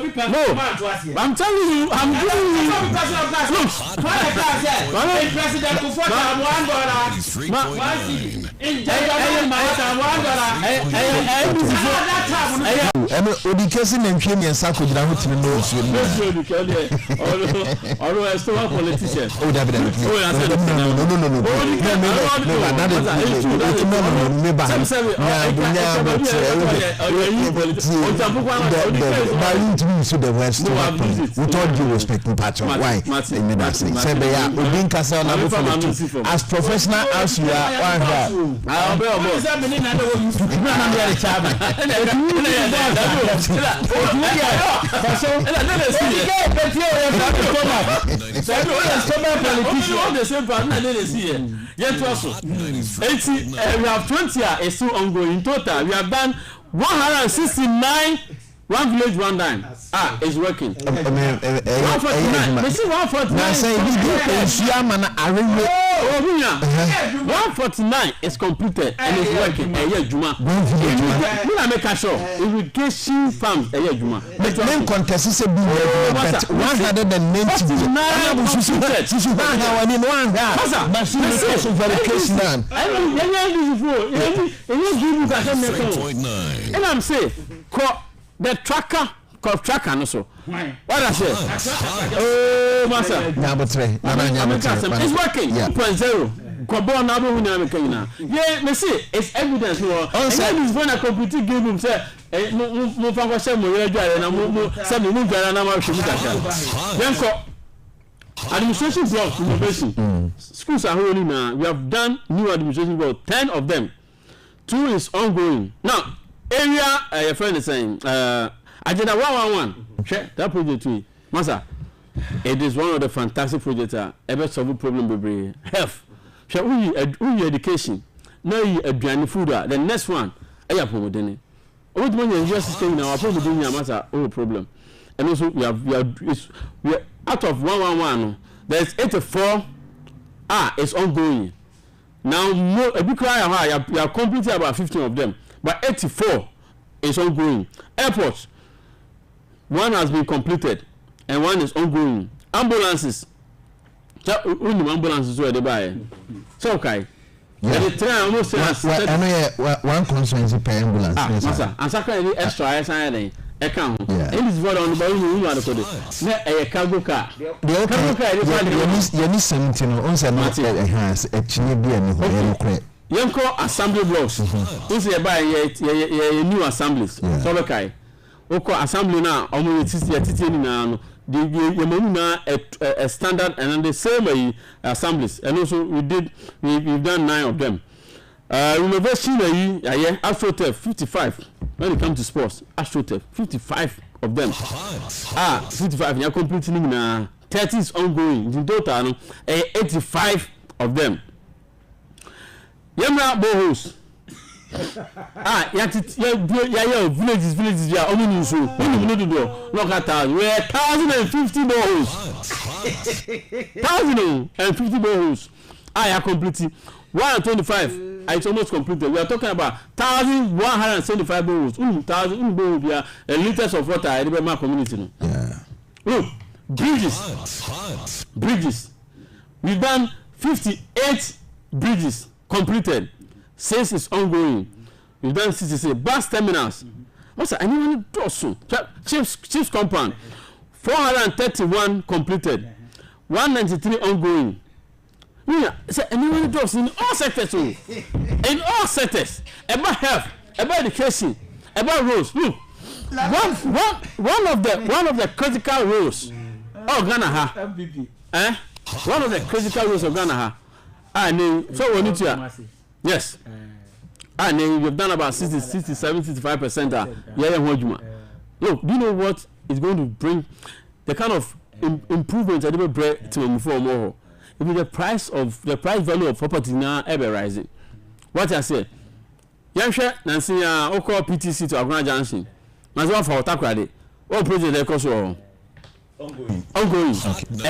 I'm telling you, I'm giving you. Look, President Kufuor the West with all due respect, why? As professional as you are, we have 20 years, it's still ongoing. In total, we have done 169 one village one time. It's working. 149. They see 149 is completed and it's working. Juma. Make sure irrigation farms. Juma. Main contest is a big 190. And I'm saying, the tracker no so. What I say? Oh, master. It's working. 2.0. Yeah, me see, it's evidence. And this when I compete game say, mo fa ko se mo rejo na mo se mo gara na ma shoot that. Then administration block innovation. Schools are rolling now. We have done new administration block, 10 of them. 2 is ongoing. Now, area your friend is saying agenda 111 that project too master it is one of the fantastic projects ever solve problem be health education now aduane food the next one promodene what money your system now promodene master problem and also we are out of 111 there's 84 it's ongoing now more a big cry you are completing about 15 of them. But 84 is ongoing. Airports, 1 has been completed and 1 is ongoing. Ambulances, ambulances where they buy. So okay. Yeah. The train almost one constituency per ambulance. And second extra and account. And this is what on the bottom you are the cargo car. The cargo car you need 17 on has a chini Yanko assembly blocks. This is by new assemblies. So okay. oko assembly na omo titi ni na no the yemonu na a standard and the same assemblies and also we've done 9 of them. University na yi AstroTurf 55 when it comes to sports. AstroTurf 55 of them. 55 ya complete ni na 30 is ongoing. In total no 85 of them. Yemra bohos. Villages ya omuni so oni do look at us we 1050 bohos 1050 bohos are complete 125 it's almost completed. We are talking about 1175 bohos 1000 bohos ya liters of water in the community no. Look, bridges we've done 58 bridges completed. 6 is ongoing. We've done 66 bus terminals. Also, anyone also Chiefs compound 431 completed, 193 ongoing. Yeah, so anyone does in all sectors. In all sectors, about health, about education, about roads. Look, one of the critical roads. Oh, Ghana ha. One of the critical roads of Ghana ha. So we need to. Yes. And you've done about 65%. Look, do you know what is going to bring the kind of improvements that will bring to move more? If the price value of property now ever rising. What I say, Yansha Nancy Oko PTC to Agna Junction. Mazwa for Takrade. All project they cost ongoing. Okay.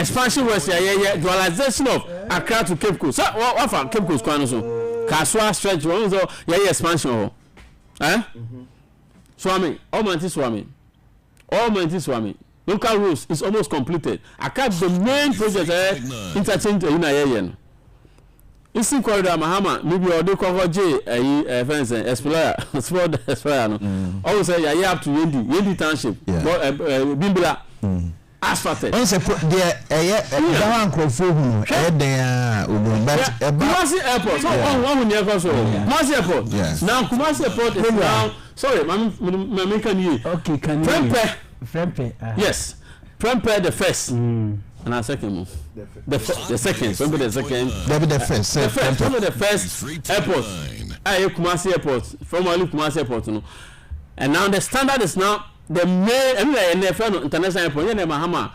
Expansion was dualization of Accra to Cape Coast. So what for Cape Coast Kwanoso? Kaswa stretch one so expansion Swami all Swami local roads is almost completed. I kept the main project interchange in Eastern Corridor Mahama maybe or they cover J fence Explorer no always say you have to Yendi Township Bimbila asphalted. On se there that one crofo hu there but Kumasi Airport so one near so Kumasi Airport now Kumasi Airport is now sorry me can you okay can you Prempe yes Prempe the first and our second the second Prempe the second the first the first airport Kumasi Airport formerly Kumasi Airport no and now the standard is now the main NFL international airport in Mahama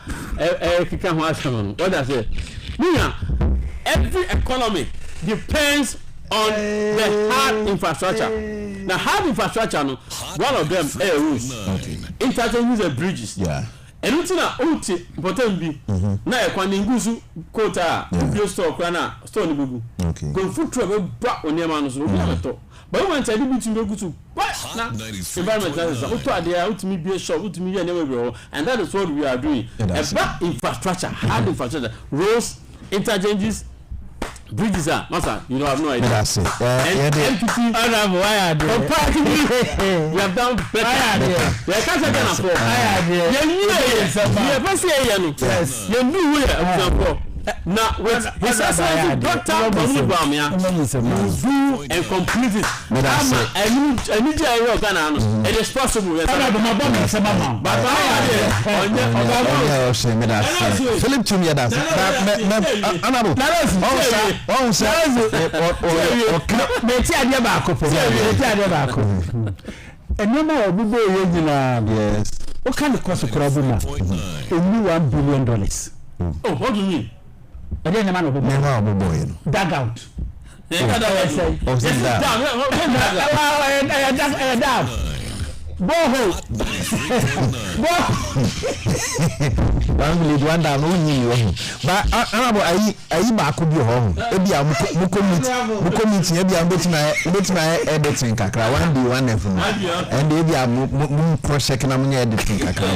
what I say every economy depends on the hard infrastructure. The hard infrastructure no one of them roads interchanges and bridges and uti important bi na ekwan ngusu quota bio store kwana store ni gugu go food truck ba oniema no so obi ameto but when say bi tin go to na environment is auto ade ultimate be shop ultimate here never and that is what we are doing. About infrastructure, hard infrastructure, roads, interchanges, bridges are master, you know, I have no idea. That's it. MPT, you have done better. You can't say that for. Yes, you knew where. Now, with his assessment, Dr. Biom, and complete it. I need to it is possible. Philip Chumia does. Yes. What kind of cost of problem? Only $1 billion. Oh, what do you mean? But then the man of the boy, dug out. Borehole. One down, but I could be home. Maybe I'm committing, maybe I'm betting my editing Kakra, one day, one FM, and maybe I'm cross checking on editing Kakra.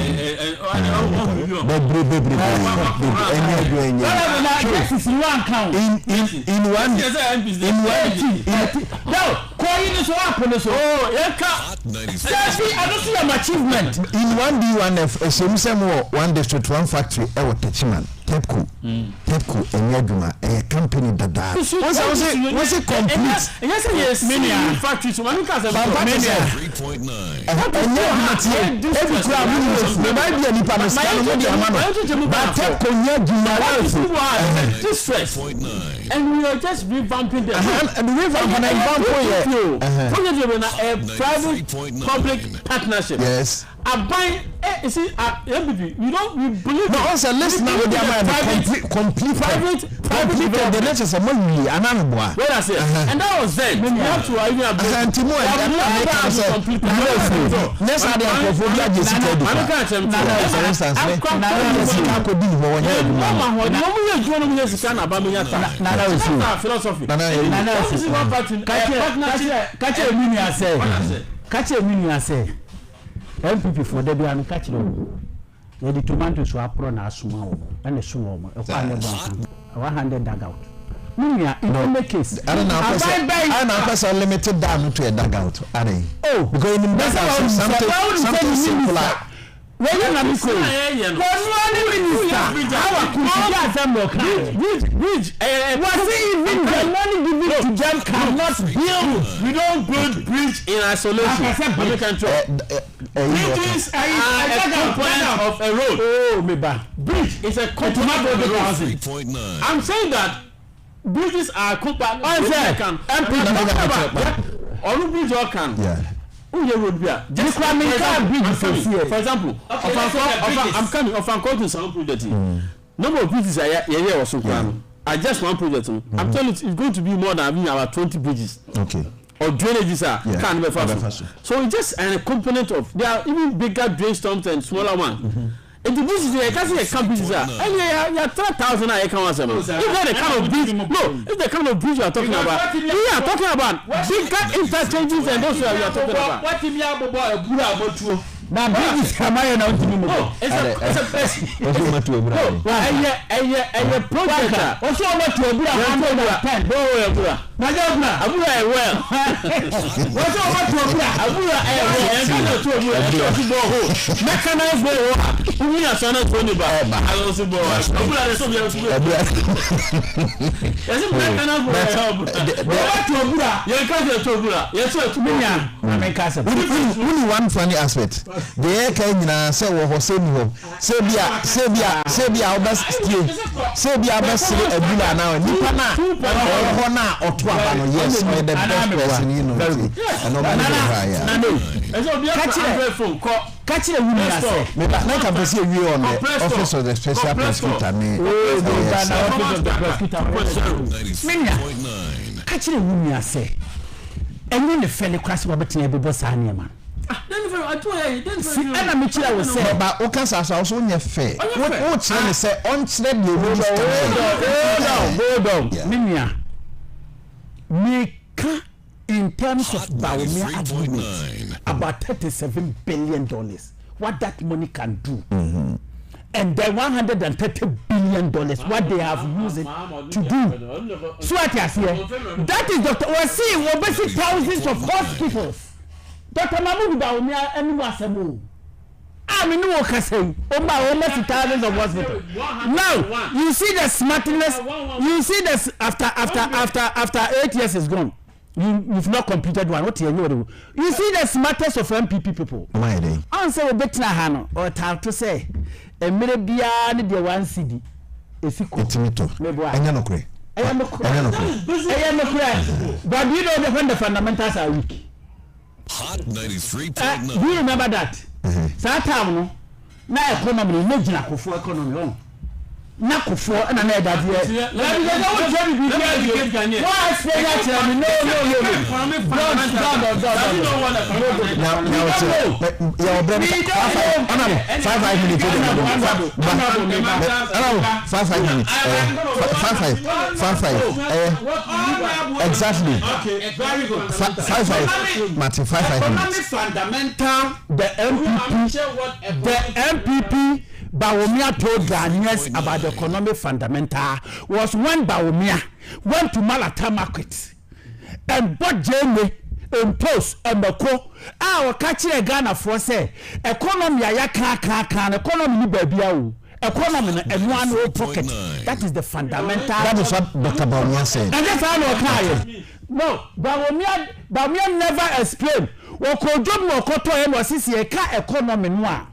I don't see an achievement. In 1D1F, a same one district, one factory, Techiman. TEPCO any adwuma a company dada was it complete yes many factories one can say 3.9 every crowd there might be a nipa no stand no dey man but TEPCO nya adwuma this stress and we are just revamping them and revamping a private public partnership yes Abai, you see, we believe. No, also listen now with their mind. Complete private. The next is a money, an animal. What I say, and that was then. We have to even have. Antimo, next are the Afrophobia Jessica. For instance, I could be for 1 year. No, philosophy. Catch a say. MPP for the Biom catch them. The tomatoes were prone as small and a small, a 100 dugout. In the case, I don't know, unlimited down to a dugout. Oh, because in the something simpler. When you are Bridge, was even the money given to them cannot build. We don't build bridge in isolation. Bridges are a component of a road. Oh, me bad. Bridge is a component of the road. 3.9 I'm saying that bridges are a component. All bridge all can. Yeah. For example, I'm coming of an quoting some project. Number of bridges are also I just one project. I'm telling you, it's going to be more than about 20 bridges. Okay. Or drainages can be faster. So it's just a component of there are even bigger drain storms and smaller ones. And the bridges they can't see a companies and you are 3,000 I can answer. If they're the kind of bridge, if the kind of bridge you are talking about, we are talking about bigger interchanges and those we are talking about. What if you have a now bridges come out now to me. It's a best. A project. Also about to Abura 110. No, Abura well. What's about to Abura mechanized way. We are son of Tony Bar. I also bought Abura so we are yes, only one funny aspect. The air can say what say me Sebia best a bila now Nipana or Hona yes the best person you know and catch the woman say me but like I see you on the office of the special prosecutor me catch the woman say and when the fellow class what between every boss and man and I'm sure I will say about Okasa also on your fair. What say on sled you hold on. Minya make in terms of Biom agreement about $37 billion. What that money can do. And then $130 billion, what they have used it to do. So what you say? That is Dr. Wasi, we're basically thousands of hospitals. Dr. Mahmoud Biom and Wasamo. I mean, no can say, almost thousands of hospitals. Now, you see the smartness, you see this after 8 years is gone. You've not completed one. What you see the smartest of MPP people. My day. Answer a bit na hano or time to say. A minute beyond the one CD. If you could I am but you know when the fundamentals are weak. Hot 93.9. Do you remember that? Satam no economy no gina kofo economy on. Na kofo na na that here. Let me go to Jerry. Why say that? Exactly. Okay, very good. 5 Martin 5 minutes. Fundamental the MPP Biom told Ghanaians about the economic fundamental was when Biom went to Malata market and bought Jamie and post and Bako. Our catching a Ghana for say economy ya can economy ni baby economy no eno no pocket. That is the fundamental. That is what Dr. Bawumia said. And that's how no, Bawumia never explain. Okojo mo koto e no sisi e ka economy no a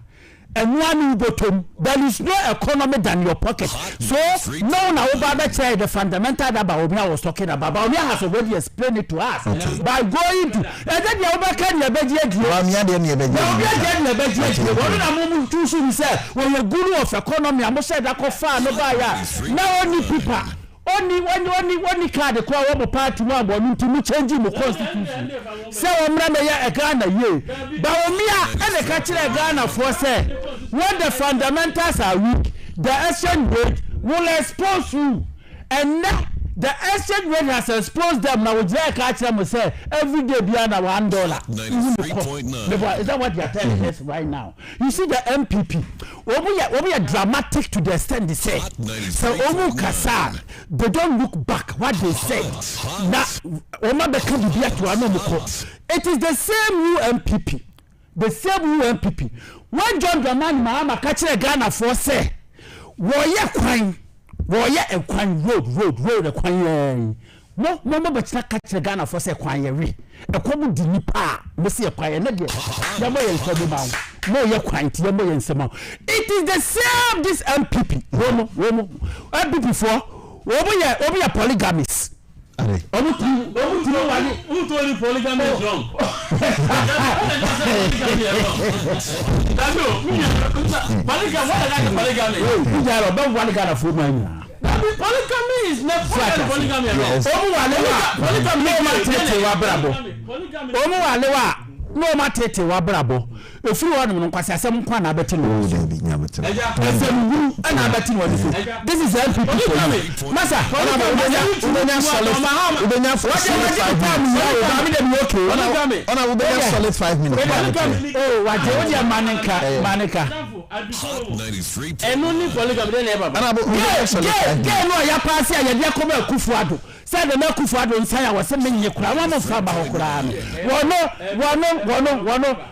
eno bottom. There is no economy than your pocket. So no na over try the fundamental that Bawumia was talking about. Bawumia has already explained it to us by going to and then you over can you beji Bawumia dey na beji one na mo tu so ni say when you guru of economy am say that ko fa no ba ya na only people only card kwa wo party mo abonu ntimi change mo constitution say o mra me ya Ghana ye Bawumia and ka kire Ghana for say when the fundamentals are weak the exchange rate will expose you and now the exchange rate has exposed them. Now we just catch them and say every day beyond $1. Is that what you are telling us right now? You see the MPP, we are dramatic to the extent they say. So Kasar, they don't look back what they say. Now, it is the same UMPP, the same UMPP. When John Dramani Mahama catch Ghana for say, warrior crime. Roya e kwan road e kwan mo betina catch Ghana for say kwan ye we e komu di nipa mo se kwan ye na de ya mo ye nso ba mo ye kwan ti ya mo ye nsema it is the same this MPP wo mo MPP for wo be polygamist omu tu wali who told you polygamy is wrong polygamy you are about one Ghana for man polygamy is not polygamy omu walewa no matete wa brabo efiri wonu no kwase asem kwa na abeti no asem ana abeti no this is helping people masa ubenya solid 5 minutes oh waje wodi manika enu ni polygamy dey never no ya pass ya de akoba akufuado said the Kufuado and Saya was sending you cry one of Faba Hokurano. One,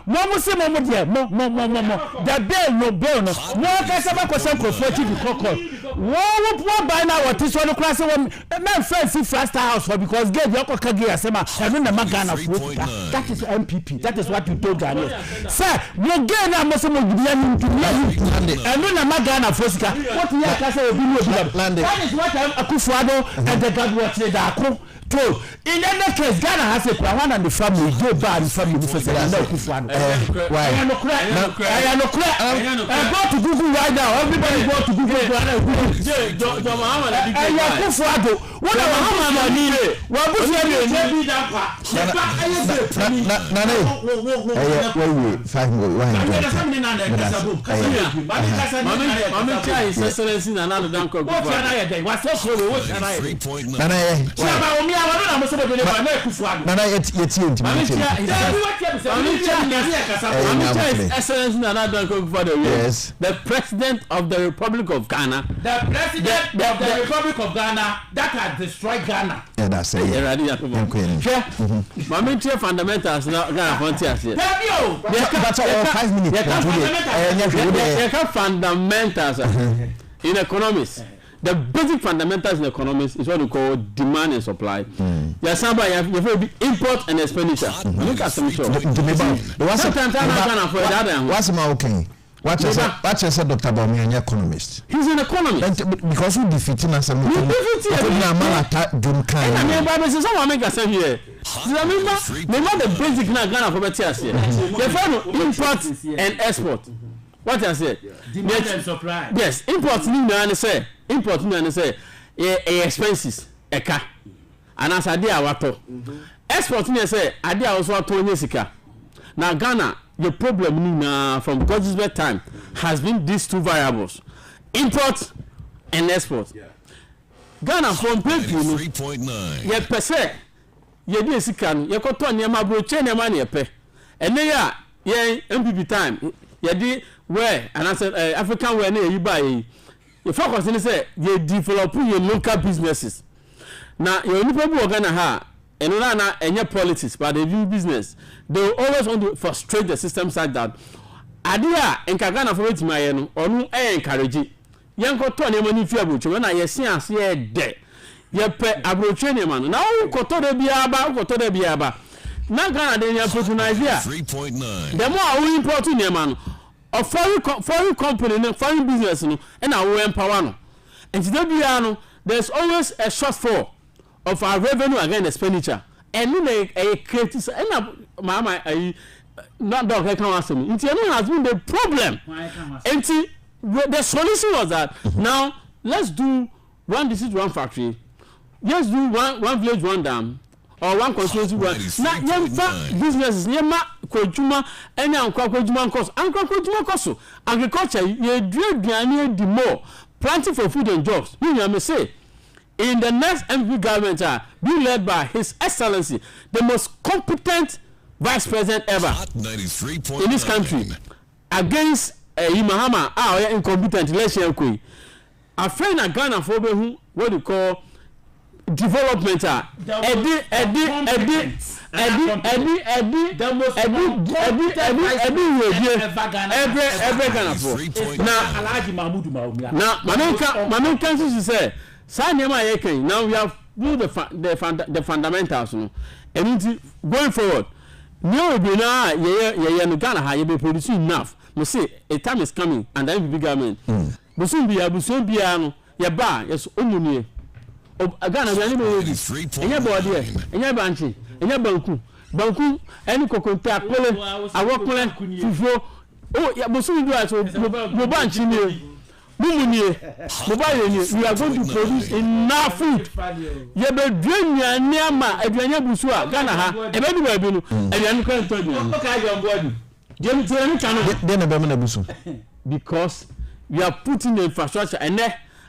Momusimo, the bell no bell, no Casabako Sanko 40 to Coco. What by now what is one class of man fancy fast house for because get Yoko Kagia Sema, having the Magana food. That is MPP. That is what you told Ghana. Sir, you get a Muslim to be and when a Magana Fosca, what you are landed. That is what Kufuado and the God watch. To in any case, Ghana has a plan and the family go bad family for say no Kufuado. Why? I am no crack. I go to Google right now. Everybody go to Google. Kufuado. What Muhammad need? What was you that part? 5 more. Yes. The president of the Republic of Ghana. The president of the Republic of Ghana that has destroyed Ghana. Yeah, that's it. Mami fundamentals na Ghana frontiers. That's all 5 minutes. Fundamentals in economics. The basic fundamentals in economics is what we call demand and supply. There's somebody you have import and expenditure. Look at some show. Sometimes I'm for that. What's my okay? What you said, Dr. Bawumia, an economist. He's an economist. Because we defeating us and we someone make us here. Remember the basic Ghana for BTS here. The final import and export. What I said? Demand and supply. Yes, import mean say expenses eka. And as ade awato. Export mean say ade also ato nyesika. Now Ghana, the problem from God's time has been these two variables: import and export. Yeah. Ghana from plate 3.9. Ye pese ye di sika no ye koto niam abroche niam na ye pe. Ene ya ye MPP time ye di where and I said African where na ye buy you focus in say ye develop your local businesses. Now your people who Ghana ha and na enye politics but they do business. They will always want to frustrate the system such that idea in Ghana for it my no onu encourage yanko to ne mani fi abrocho na yesi ase e de ye pe abrocho ne man na wo koto de bia ba na Ghana de nya patronize here 3.9 the more we import ne man of foreign company no foreign business no and our empower no and today bia no there's always a shortfall of our revenue against expenditure and no a create and mama not dog can answer me it has been the problem and the solution was that now let's do one district one factory, let's do one village one dam or one constituency one na yemfa businesses yema kwajuma any kwajuma cost agriculture ye duane di more planting for food and jobs you may say in the next MP government being led by His Excellency the most competent vice president ever in this country against Mahama incompetent election koi a friend na Ghana for be what you call development every Ghana for now Mamenka say now we have do the fundamentals no and going forward no be na ye no Ghana ha ye be producing enough we say a time is coming and then big government busun bia no ye ba yes omunie Ghana be ani be enye body enye banchi enye banku eni kokonta akole awokole fufuo ya busun do aso mo banchi ni mumunie mobile ni we are going to produce enough food ye be dwenya niama aduanya busu a Ghana ha e be du ba bi no aduanya kan to bi o ka jo ngodi dem tire ni kanu de na be na busu because we are putting the infrastructure and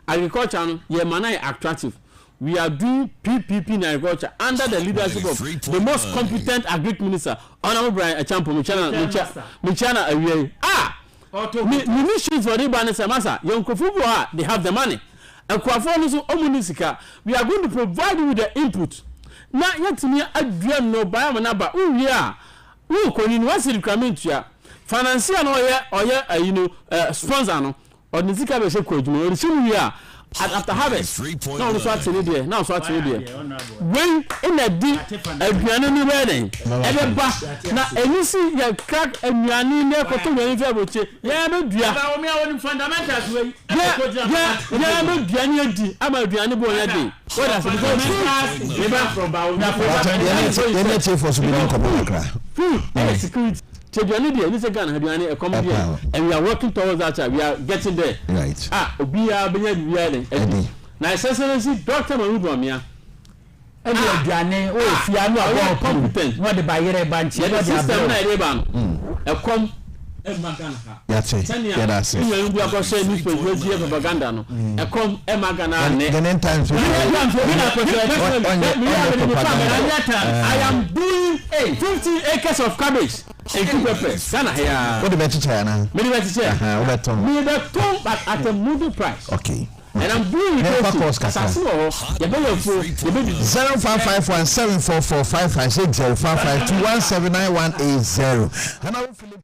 agriculture no ye manai attractive we are doing PPP in agriculture under the leadership of the most competent agric minister Honorable Brian Achampo Michana Awie ministries for the banner masa yonkofubo they have the money and kwafo so omunisika we are going to provide you with the input na yetimi adua no ba na ba uwie a wo koni no wasi requirement ya financier no oye sponsor no onisika be se kwadwuma orishim wie a after harvest now so atene there when in a di aduane ni wedding ebe ba na enisi ya crack aduane ne koto we fi aboche ya be dua ba o mi awon fundamentals we ya be dua ni adi ama aduane bo ya dey what has because we back from ba o na for so be nkobakra security Chedwani dey this Ghana aduane e come there and we are working towards that we are getting there right obiya benya biya na excellency Dr. Mamudu Amia and aduane o fia no abo competent what the bayere banchi the system na ere ba no e come e magana ha yeah that's it you do akọ share news page wey propaganda no e come e magana ne the times I am doing 50 acres of cabbage and two peppers Ghana here what the better China me the better me the tom but at a moving price okay and I'm doing it 0551744556 0552179180 and I will Philip